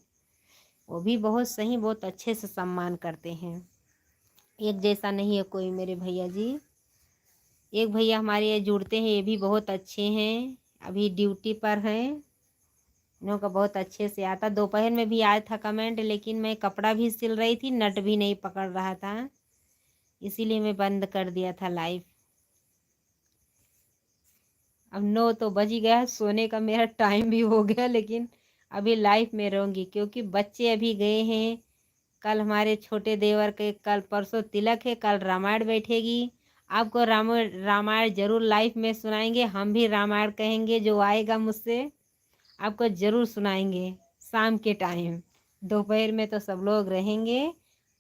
वो भी बहुत सही, बहुत अच्छे से सम्मान करते हैं। एक जैसा नहीं है कोई मेरे भैया जी। एक भैया हमारे ये जुड़ते हैं, ये भी बहुत अच्छे हैं, अभी ड्यूटी पर हैं। इन्हों का बहुत अच्छे से आता। दोपहर में भी आया था कमेंट, लेकिन मैं कपड़ा भी सिल रही थी, नट भी नहीं पकड़ रहा था, इसीलिए मैं बंद कर दिया था लाइव। अब 9 तो बज ही गया, सोने का मेरा टाइम भी हो गया, लेकिन अभी लाइव में रहूँगी क्योंकि बच्चे अभी गए हैं। कल हमारे छोटे देवर के कल परसों तिलक है, कल रामायण बैठेगी। आपको रामायण जरूर लाइव में सुनाएंगे, हम भी रामायण कहेंगे, जो आएगा मुझसे आपको ज़रूर सुनाएंगे शाम के टाइम। दोपहर में तो सब लोग रहेंगे,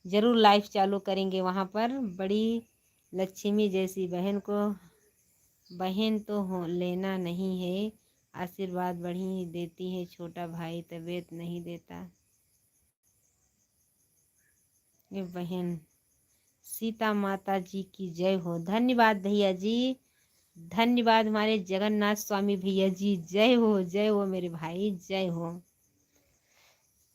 ज़रूर लाइव चालू करेंगे वहाँ पर। बड़ी लक्ष्मी जैसी बहन को बहन तो हो लेना नहीं है, आशीर्वाद बड़ी देती है, छोटा भाई तबीयत नहीं देता। ये बहन सीता माता जी की जय हो। धन्यवाद भैया जी, धन्यवाद हमारे जगन्नाथ स्वामी भैया जी। जय हो, जय हो मेरे भाई, जय हो,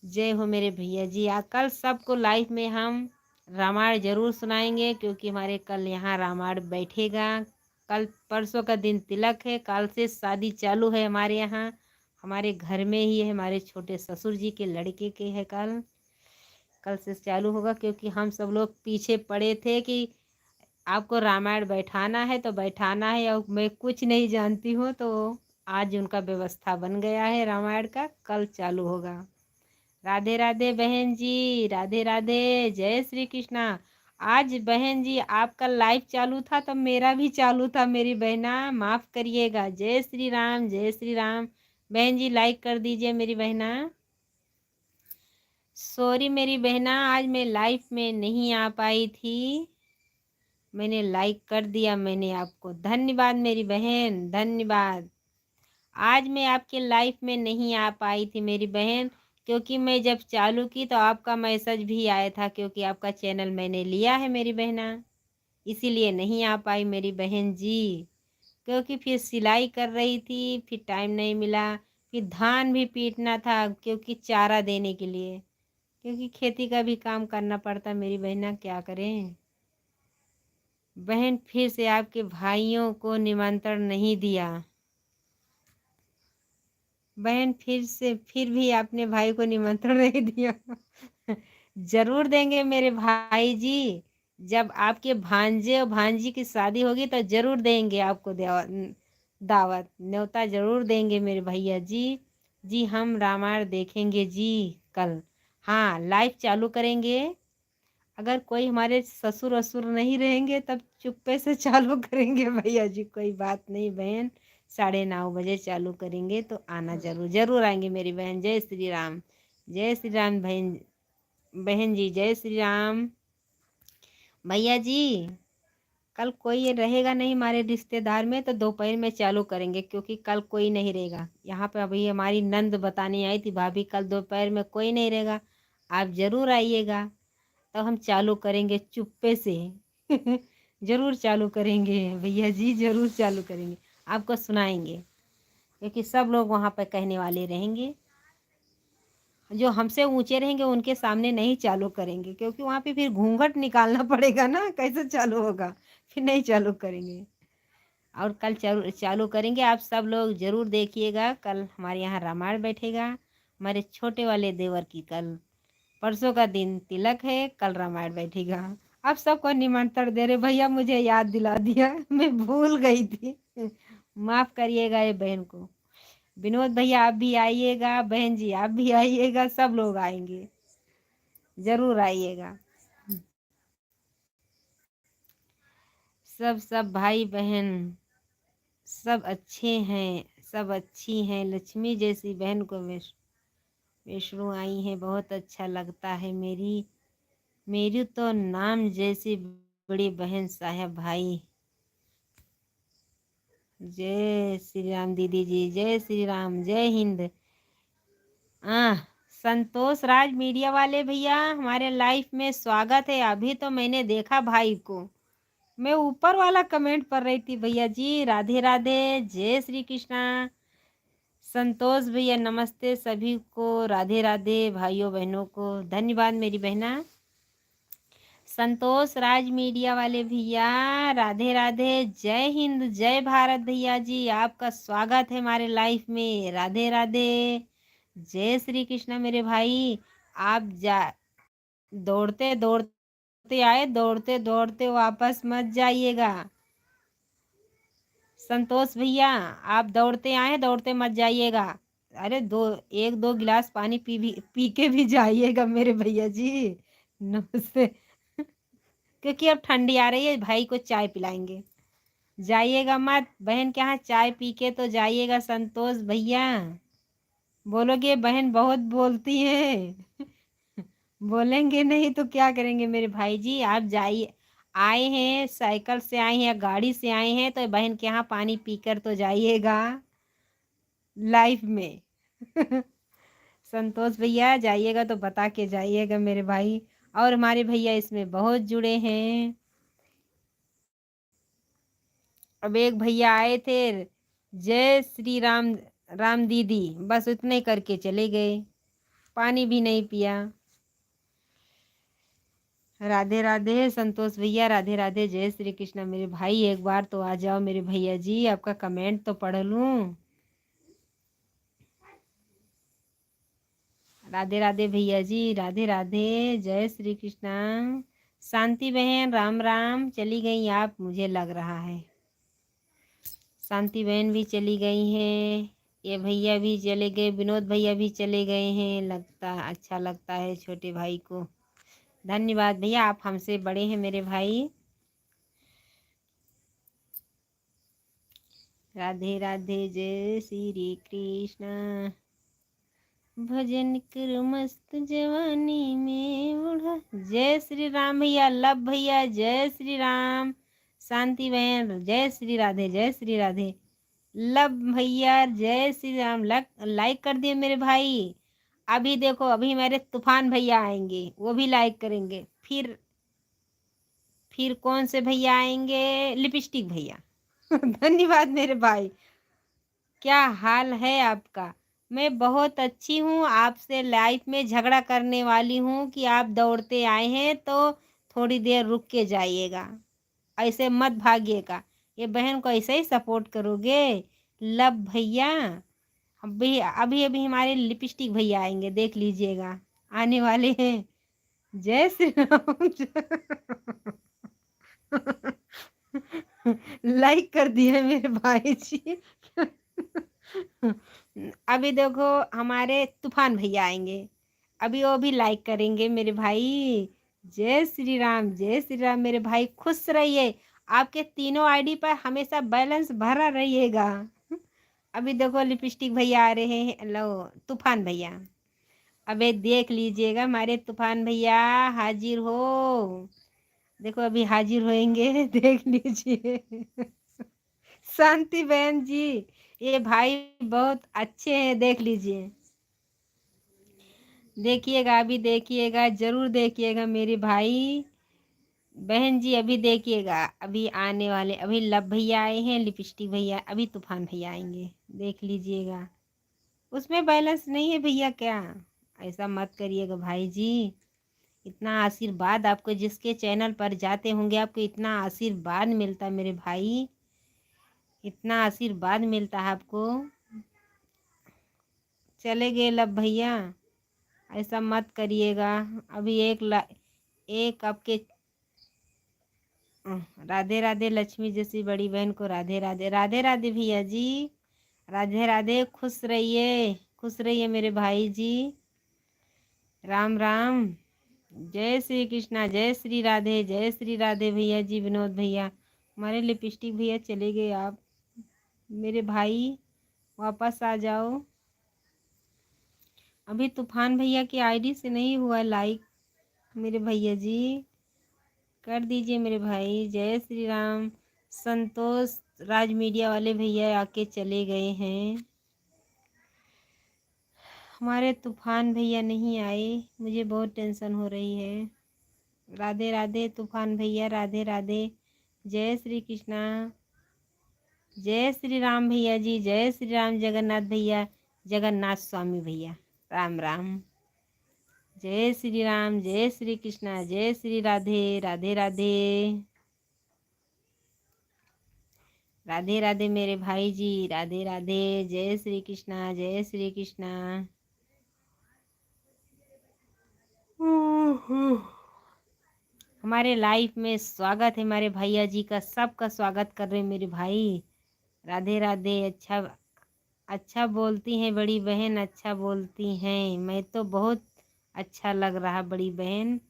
जय हो मेरे भैया जी। कल सबको लाइफ में हम रामायण जरूर सुनाएंगे, क्योंकि हमारे कल यहाँ रामायण बैठेगा। कल परसों का दिन तिलक है, कल से शादी चालू है हमारे यहाँ, हमारे घर में ही है, हमारे छोटे ससुर जी के लड़के के है। कल कल से चालू होगा, क्योंकि हम सब लोग पीछे पड़े थे कि आपको रामायण बैठाना है तो बैठाना है, और मैं कुछ नहीं जानती हूँ, तो आज उनका व्यवस्था बन गया है रामायण का, कल चालू होगा। राधे राधे बहन जी, राधे राधे, जय श्री कृष्णा। आज बहन जी आपका लाइव चालू था तो मेरा भी चालू था मेरी बहना, माफ़ करिएगा। जय श्री राम, जय श्री राम। बहन जी लाइक कर दीजिए मेरी बहना। सॉरी मेरी बहना, आज मैं लाइव में नहीं आ पाई थी, मैंने लाइक कर दिया मैंने आपको। धन्यवाद मेरी बहन, धन्यवाद। आज मैं आपके लाइफ में नहीं आ पाई थी मेरी बहन, क्योंकि मैं जब चालू की तो आपका मैसेज भी आया था, क्योंकि आपका चैनल मैंने लिया है मेरी बहना, इसीलिए नहीं आ पाई मेरी बहन जी। क्योंकि फिर सिलाई कर रही थी, फिर टाइम नहीं मिला, फिर धान भी पीटना था क्योंकि चारा देने के लिए, क्योंकि खेती का भी काम करना पड़ता। मेरी बहना क्या करें। बहन फिर से आपके भाइयों को निमंत्रण नहीं दिया। बहन फिर भी अपने भाई को निमंत्रण नहीं दिया। जरूर देंगे मेरे भाई जी। जब आपके भांजे और भांजी की शादी होगी तो जरूर देंगे आपको दावत न्योता जरूर देंगे मेरे भैया जी। जी हम रामायण देखेंगे जी कल। हाँ लाइव चालू करेंगे। अगर कोई हमारे ससुर वसुर नहीं रहेंगे तब चुप्पे से चालू करेंगे भैया जी, कोई बात नहीं बहन। 9:30 बजे चालू करेंगे तो आना जरूर जरूर आएंगे मेरी बहन। जय श्री राम। जय श्री राम बहन। बहन जी जय श्री राम। भैया जी कल कोई रहेगा नहीं हमारे रिश्तेदार में तो दोपहर में चालू करेंगे, क्योंकि कल कोई नहीं रहेगा यहाँ पे। अभी हमारी नंद बताने आई थी भाभी कल दोपहर में कोई नहीं रहेगा, आप जरूर आइएगा। तो हम चालू करेंगे चुप्पे से। जरूर चालू करेंगे भैया जी, जरूर चालू करेंगे। आपको सुनाएंगे क्योंकि सब लोग वहाँ पर कहने वाले रहेंगे। जो हमसे ऊंचे रहेंगे उनके सामने नहीं चालू करेंगे, क्योंकि वहाँ पे फिर घूंघट निकालना पड़ेगा ना, कैसे चालू होगा। फिर नहीं चालू करेंगे। और कल चालू चालू करेंगे। आप सब लोग जरूर देखिएगा। कल हमारे यहाँ रामायण बैठेगा। हमारे छोटे वाले देवर की कल परसों का दिन तिलक है, कल रामायण बैठेगा। आप सबको निमंत्रण दे रहे भैया, मुझे याद दिला दिया। मैं भूल गई थी। माफ करिएगा ये बहन को। विनोद भैया आप भी आइएगा, बहन जी आप भी आइएगा, सब लोग आएंगे, जरूर आइएगा। सब भाई बहन सब अच्छे हैं, सब अच्छी हैं। लक्ष्मी जैसी बहन को विष्णु आई हैं, बहुत अच्छा लगता है। मेरी मेरी तो नाम जैसी बड़ी बहन साहब भाई। जय श्री राम दीदी जी, जय श्री राम, जय हिंद। आ संतोष राज मीडिया वाले भैया हमारे लाइफ में स्वागत है। अभी तो मैंने देखा भाई को, मैं ऊपर वाला कमेंट पढ़ रही थी। भैया जी राधे राधे, जय श्री कृष्णा। संतोष भैया नमस्ते सभी को, राधे राधे भाइयों बहनों को, धन्यवाद मेरी बहना। संतोष राज मीडिया वाले भैया राधे राधे, जय हिंद जय भारत। भैया जी आपका स्वागत है हमारे लाइफ में, राधे राधे, जय श्री कृष्णा मेरे भाई। आप जा दौड़ते दौड़ते आए, दौड़ते दौड़ते वापस मत जाइएगा। संतोष भैया आप दौड़ते आए, दौड़ते मत जाइएगा। अरे 1-2 गिलास पानी पी के भी जाइएगा मेरे भैया जी। नमस्ते। क्योंकि अब ठंडी आ रही है, भाई को चाय पिलाएंगे। जाइएगा मत बहन के यहाँ, चाय पी के तो जाइएगा संतोष भैया। बोलोगे बहन बहुत बोलती है। बोलेंगे नहीं तो क्या करेंगे मेरे भाई जी। आप जाइए, आए हैं साइकिल से आए हैं या गाड़ी से आए हैं तो बहन के यहाँ पानी पीकर तो जाइएगा लाइफ में। संतोष भैया जाइएगा तो बता के जाइएगा मेरे भाई। और हमारे भैया इसमें बहुत जुड़े हैं। अब एक भैया आए थे, जय श्री राम राम दीदी, बस उतने ही करके चले गए, पानी भी नहीं पिया। राधे राधे संतोष भैया, राधे राधे, जय श्री कृष्ण मेरे भाई। एक बार तो आ जाओ मेरे भैया जी, आपका कमेंट तो पढ़ लूं। राधे राधे भैया जी, राधे राधे, जय श्री कृष्णा। शांति बहन राम राम, चली गई आप मुझे लग रहा है। शांति बहन भी चली गई हैं, ये भैया भी चले गए, विनोद भैया भी चले गए हैं। लगता अच्छा लगता है छोटे भाई को। धन्यवाद भैया, आप हमसे बड़े हैं मेरे भाई। राधे राधे, जय श्री कृष्ण। भजन कर मस्त जवानी में बूढ़ा। जय श्री राम भैया, लव भैया जय श्री राम। शांति बहन जय श्री राधे, जय श्री राधे। लव भैया जय श्री राम, लाइक कर दिए मेरे भाई। अभी देखो अभी मेरे तूफान भैया आएंगे, वो भी लाइक करेंगे। फिर कौन से भैया आएंगे, लिपस्टिक भैया। धन्यवाद मेरे भाई, क्या हाल है आपका। मैं बहुत अच्छी हूँ, आपसे लाइफ में झगड़ा करने वाली हूँ कि आप दौड़ते आए हैं तो थोड़ी देर रुक के जाइएगा, ऐसे मत भागिएगा। ये बहन को ऐसे ही सपोर्ट करोगे? लब भैया, अभी अभी अभी हमारे लिपस्टिक भैया आएंगे, देख लीजिएगा, आने वाले हैं। जय श्री राम। लाइक कर दिए मेरे भाई जी। अभी देखो हमारे तूफान भैया आएंगे, अभी वो भी लाइक करेंगे मेरे भाई। जय श्री राम, जय श्री राम मेरे भाई, खुश रहिए, आपके तीनों आईडी पर हमेशा बैलेंस भरा रहिएगा। अभी देखो लिपस्टिक भैया आ रहे हैं, लो तूफान भैया, अबे देख लीजिएगा हमारे तूफान भैया हाजिर हो। देखो अभी हाजिर होएंगे। देख लीजिए। शांति बहन जी, ये भाई बहुत अच्छे हैं, देख लीजिए, देखिएगा, अभी देखिएगा, जरूर देखिएगा मेरे भाई। बहन जी अभी देखिएगा, अभी आने वाले, अभी लब भैया आए हैं, लिपस्टिक भैया, अभी तूफान भैया आएंगे, देख लीजिएगा। उसमें बैलेंस नहीं है भैया क्या? ऐसा मत करिएगा भाई जी। इतना आशीर्वाद आपको, जिसके चैनल पर जाते होंगे आपको इतना आशीर्वाद मिलता है मेरे भाई, इतना आशीर्वाद मिलता है आपको। चले गए लब भैया, ऐसा मत करिएगा। अभी एक आपके राधे राधे लक्ष्मी जैसी बड़ी बहन को राधे राधे, राधे राधे भैया जी, राधे राधे, खुश रहिए, खुश रहिए मेरे भाई जी। राम राम, जय श्री कृष्णा, जय श्री राधे, जय श्री राधे भैया जी, विनोद भैया, हमारे लिपस्टिक भैया चले गए, आप मेरे भाई वापस आ जाओ। अभी तूफान भैया की आईडी से नहीं हुआ लाइक मेरे भैया जी, कर दीजिए मेरे भाई। जय श्री राम। संतोष राज मीडिया वाले भैया आके चले गए हैं, हमारे तूफान भैया नहीं आए, मुझे बहुत टेंशन हो रही है। राधे राधे तूफान भैया, राधे राधे, जय श्री कृष्णा, जय श्री राम भैया जी, जय श्री राम जगन्नाथ भैया, जगन्नाथ स्वामी भैया, राम राम, जय श्री राम, जय श्री कृष्णा, जय श्री राधे, राधे राधे, राधे राधे मेरे भाई जी, राधे राधे, जय श्री कृष्णा, जय श्री कृष्णा। हमारे लाइफ में स्वागत है हमारे भैया जी का, सबका स्वागत कर रहे हैं मेरे भाई। राधे राधे, अच्छा अच्छा बोलती हैं बड़ी बहन, अच्छा बोलती हैं, मैं तो बहुत अच्छा लग रहा बड़ी बहन,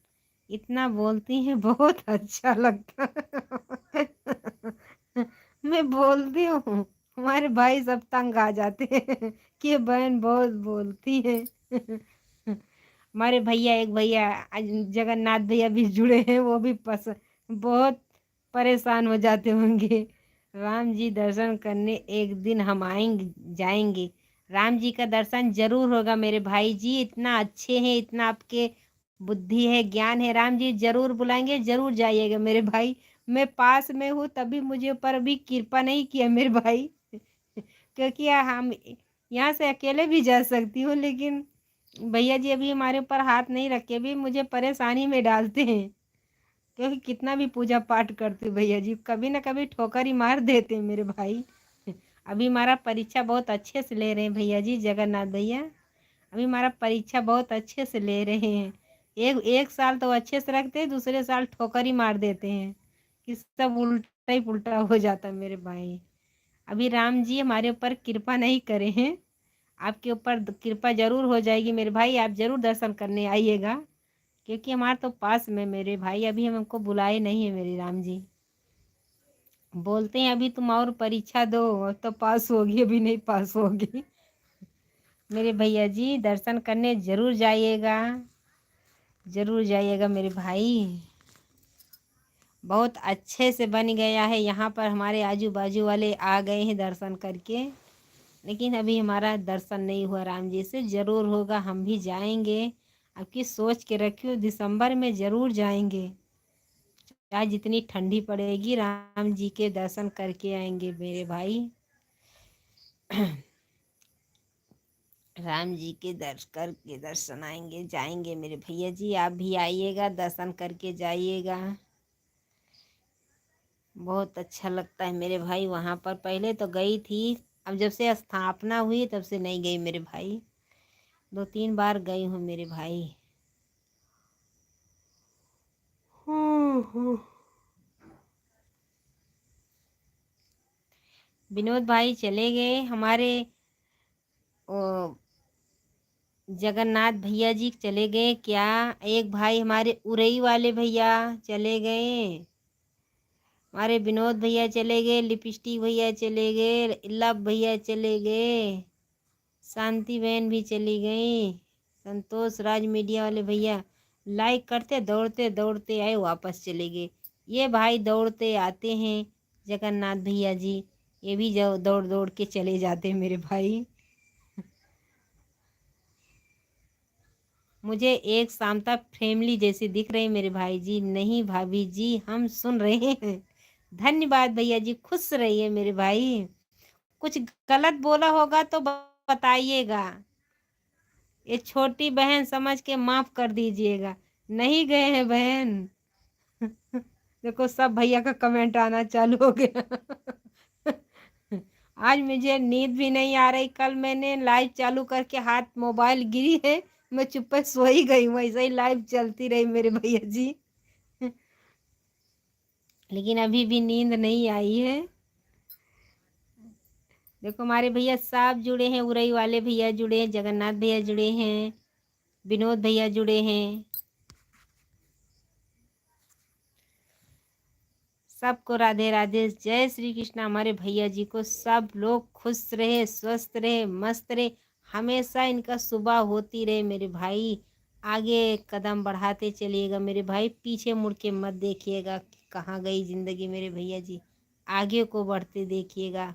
इतना बोलती हैं बहुत अच्छा लगता है। मैं बोलती हूँ, हमारे भाई सब तंग आ जाते हैं कि ये बहन बहुत बोलती है। हमारे भैया, एक भैया जगन्नाथ भैया भी जुड़े हैं, वो भी बहुत परेशान हो जाते होंगे। राम जी दर्शन करने एक दिन हम आएंगे, जाएंगे, राम जी का दर्शन जरूर होगा मेरे भाई जी, इतना अच्छे हैं, इतना आपके बुद्धि है, ज्ञान है, राम जी जरूर बुलाएंगे, जरूर जाइएगा मेरे भाई। मैं पास में हूँ तभी मुझे ऊपर अभी कृपा नहीं किया मेरे भाई। क्योंकि हम यहाँ से अकेले भी जा सकती हूँ, लेकिन भैया जी अभी हमारे ऊपर हाथ नहीं रखे, भी मुझे परेशानी में डालते हैं, क्योंकि कितना भी पूजा पाठ करते हो भैया जी, कभी ना कभी ठोकर ही मार देते हैं मेरे भाई। अभी हमारा परीक्षा बहुत अच्छे से ले रहे हैं भैया जी, जगन्नाथ भैया, अभी हमारा परीक्षा बहुत अच्छे से ले रहे हैं। एक एक साल तो अच्छे से रखते हैं, दूसरे साल ठोकर ही मार देते हैं, कि सब उल्टा ही पुल्टा हो जाता है मेरे भाई। अभी राम जी हमारे ऊपर कृपा नहीं करे हैं, आपके ऊपर कृपा जरूर हो जाएगी मेरे भाई, आप जरूर दर्शन करने आइएगा, क्योंकि हमारे तो पास में मेरे भाई, अभी हमको बुलाए नहीं है मेरे राम जी, बोलते हैं अभी तुम और परीक्षा दो तो पास होगी, अभी नहीं पास होगी। मेरे भैया जी दर्शन करने जरूर जाइएगा, जरूर जाइएगा मेरे भाई, बहुत अच्छे से बन गया है, यहाँ पर हमारे आजू बाजू वाले आ गए हैं दर्शन करके, लेकिन अभी हमारा दर्शन नहीं हुआ, राम जी से जरूर होगा, हम भी जाएंगे, आपकी सोच के रखियो, दिसंबर में ज़रूर जाएंगे, चाहे जितनी ठंडी पड़ेगी, राम जी के दर्शन करके आएंगे मेरे भाई। राम जी के दर्शन आएंगे जाएंगे मेरे भैया जी। आप भी आइएगा, दर्शन करके जाइएगा। बहुत अच्छा लगता है मेरे भाई वहाँ पर। पहले तो गई थी, अब जब से स्थापना हुई तब से नहीं गई मेरे भाई। 2-3 बार गई हूँ मेरे भाई। विनोद भाई चले गए हमारे। ओ, जगन्नाथ भैया जी चले गए क्या? एक भाई हमारे उरई वाले भैया चले गए। हमारे विनोद भैया चले गए, लिपस्टिक भैया चले गए, लव भैया चले गए, शांति बहन भी चली गई, संतोष राज मीडिया वाले भैया लाइक करते दौड़ते दौड़ते आए, वापस चले गए। ये भाई दौड़ते आते हैं जगन्नाथ भैया जी, ये भी दौड़ दौड़ के चले जाते हैं मेरे भाई। मुझे एक शांता फैमिली जैसी दिख रही मेरे भाई जी। नहीं भाभी जी, हम सुन रहे हैं। धन्यवाद भैया जी, खुश रहिए मेरे भाई। कुछ गलत बोला होगा तो बताइएगा, ये छोटी बहन समझ के माफ कर दीजिएगा। नहीं गए हैं बहन। देखो सब भैया का कमेंट आना चालू हो गया। आज मुझे नींद भी नहीं आ रही। कल मैंने लाइव चालू करके हाथ मोबाइल गिरी है, मैं चुप सो ही गई हूँ, वैसे ही लाइव चलती रही मेरे भैया जी। लेकिन अभी भी नींद नहीं आई है। देखो हमारे भैया सब जुड़े हैं, उरई वाले भैया जुड़े हैं, जगन्नाथ भैया जुड़े हैं, विनोद भैया जुड़े हैं। सबको राधे राधे, जय श्री कृष्ण। हमारे भैया जी को सब लोग खुश रहे, स्वस्थ रहे, मस्त रहे, हमेशा इनका सुबह होती रहे मेरे भाई। आगे कदम बढ़ाते चलिएगा मेरे भाई, पीछे मुड़ के मत देखिएगा कि कहाँ गई जिंदगी मेरे भैया जी, आगे को बढ़ते देखिएगा।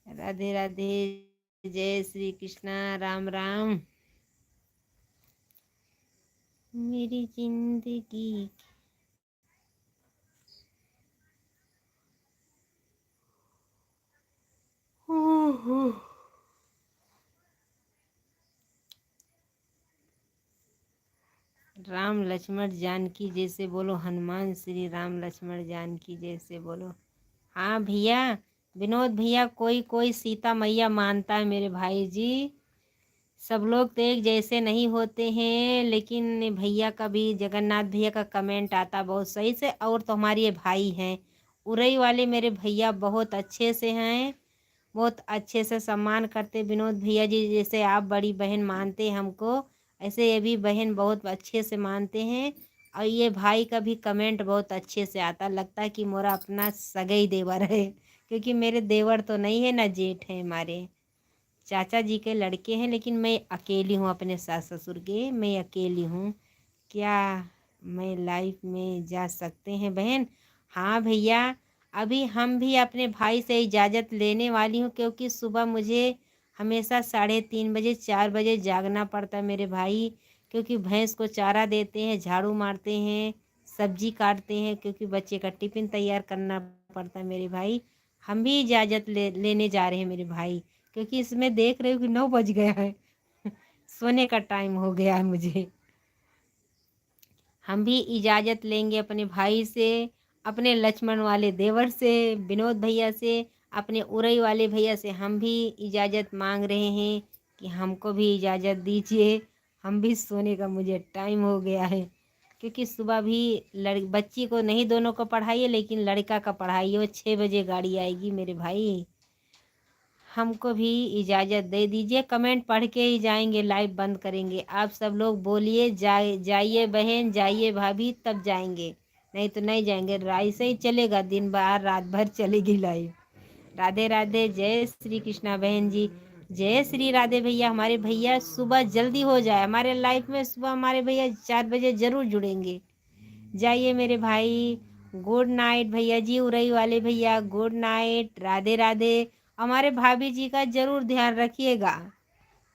राधे राधे, जय श्री कृष्णा, राम राम। मेरी जिंदगी राम लक्ष्मण जानकी जैसे बोलो, हनुमान श्री राम लक्ष्मण जानकी जैसे बोलो। हाँ भैया, विनोद भैया कोई कोई सीता मैया मानता है मेरे भाई जी। सब लोग तो एक जैसे नहीं होते हैं, लेकिन भैया का भी, जगन्नाथ भैया का कमेंट आता बहुत सही से। और तो हमारे ये भाई हैं उरई वाले मेरे भैया, बहुत अच्छे से हैं, बहुत अच्छे से सम्मान करते विनोद भैया जी। जैसे आप बड़ी बहन मानते हैं हमको, ऐसे ये भी बहन बहुत अच्छे से मानते हैं। और ये भाई का भी कमेंट बहुत अच्छे से आता, लगता है कि मोरा अपना सगई देवर है, क्योंकि मेरे देवर तो नहीं है ना जेठ है, हमारे चाचा जी के लड़के हैं। लेकिन मैं अकेली हूँ अपने सास ससुर के, मैं अकेली हूँ। क्या मैं लाइफ में जा सकते हैं बहन? हाँ भैया, अभी हम भी अपने भाई से इजाज़त लेने वाली हूँ, क्योंकि सुबह मुझे हमेशा 3:30 बजे 4 बजे जागना पड़ता है मेरे भाई, क्योंकि भैंस को चारा देते हैं, झाड़ू मारते हैं, सब्जी काटते हैं, क्योंकि बच्चे का टिफ़िन तैयार करना पड़ता है मेरे भाई। हम भी इजाज़त लेने जा रहे हैं मेरे भाई, क्योंकि इसमें देख रहे हो कि 9 बज गया है। सोने का टाइम हो गया है मुझे। हम भी इजाज़त लेंगे अपने भाई से, अपने लक्ष्मण वाले देवर से, विनोद भैया से, अपने उरई वाले भैया से हम भी इजाज़त मांग रहे हैं कि हमको भी इजाज़त दीजिए। हम भी सोने का मुझे टाइम हो गया है, क्योंकि सुबह भी बच्ची को नहीं, दोनों को पढ़ाइए, लेकिन लड़का का पढ़ाइए। वो 6 बजे गाड़ी आएगी मेरे भाई। हमको भी इजाज़त दे दीजिए। कमेंट पढ़ के ही जाएंगे, लाइव बंद करेंगे। आप सब लोग बोलिए, जाइए बहन, जाइए भाभी, तब जाएंगे, नहीं तो नहीं जाएंगे। ऐसे ही चलेगा, दिन भर रात भर चलेगी लाइव। राधे राधे, जय श्री कृष्णा बहन जी, जय श्री राधे भैया। हमारे भैया सुबह जल्दी हो जाए हमारे लाइफ में, सुबह हमारे भैया 4 बजे ज़रूर जुड़ेंगे। जाइए मेरे भाई, गुड नाइट भैया जी, उरई वाले भैया गुड नाइट, राधे राधे। हमारे भाभी जी का जरूर ध्यान रखिएगा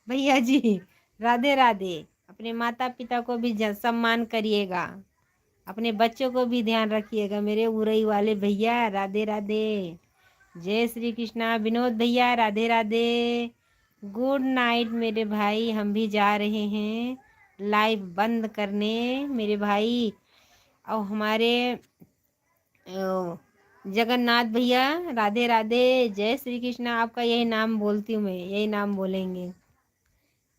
भैया जी। राधे राधे, अपने माता पिता को भी सम्मान करिएगा। अपने बच्चों को भी ध्यान रखिएगा मेरे उरई वाले भैया। राधे राधे, जय श्री कृष्णा। विनोद भैया राधे राधे, गुड नाइट मेरे भाई। हम भी जा रहे हैं लाइव बंद करने मेरे भाई। और हमारे जगन्नाथ भैया राधे राधे, जय श्री कृष्णा। आपका यही नाम बोलती हूँ मैं, यही नाम बोलेंगे।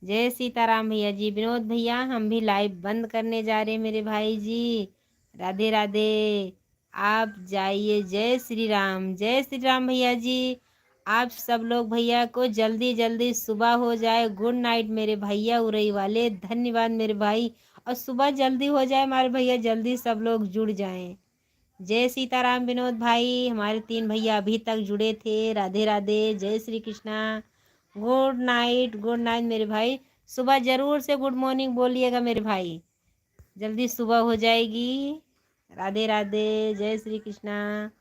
जय सीताराम भैया जी। विनोद भैया हम भी लाइव बंद करने जा रहे हैं मेरे भाई जी। राधे राधे, आप जाइए। जय श्री राम, जय श्री राम भैया जी। आप सब लोग भैया को जल्दी जल्दी सुबह हो जाए। गुड नाइट मेरे भैया उरई वाले, धन्यवाद मेरे भाई। और सुबह जल्दी हो जाए हमारे भैया, जल्दी सब लोग जुड़ जाएं। जय सीताराम विनोद भाई। हमारे 3 भैया अभी तक जुड़े थे। राधे राधे, जय Shri Krishna. Good night, good night मेरे भाई। सुबह ज़रूर से गुड मॉर्निंग बोलिएगा मेरे भाई, जल्दी सुबह हो जाएगी। राधे राधे, जय श्री कृष्णा।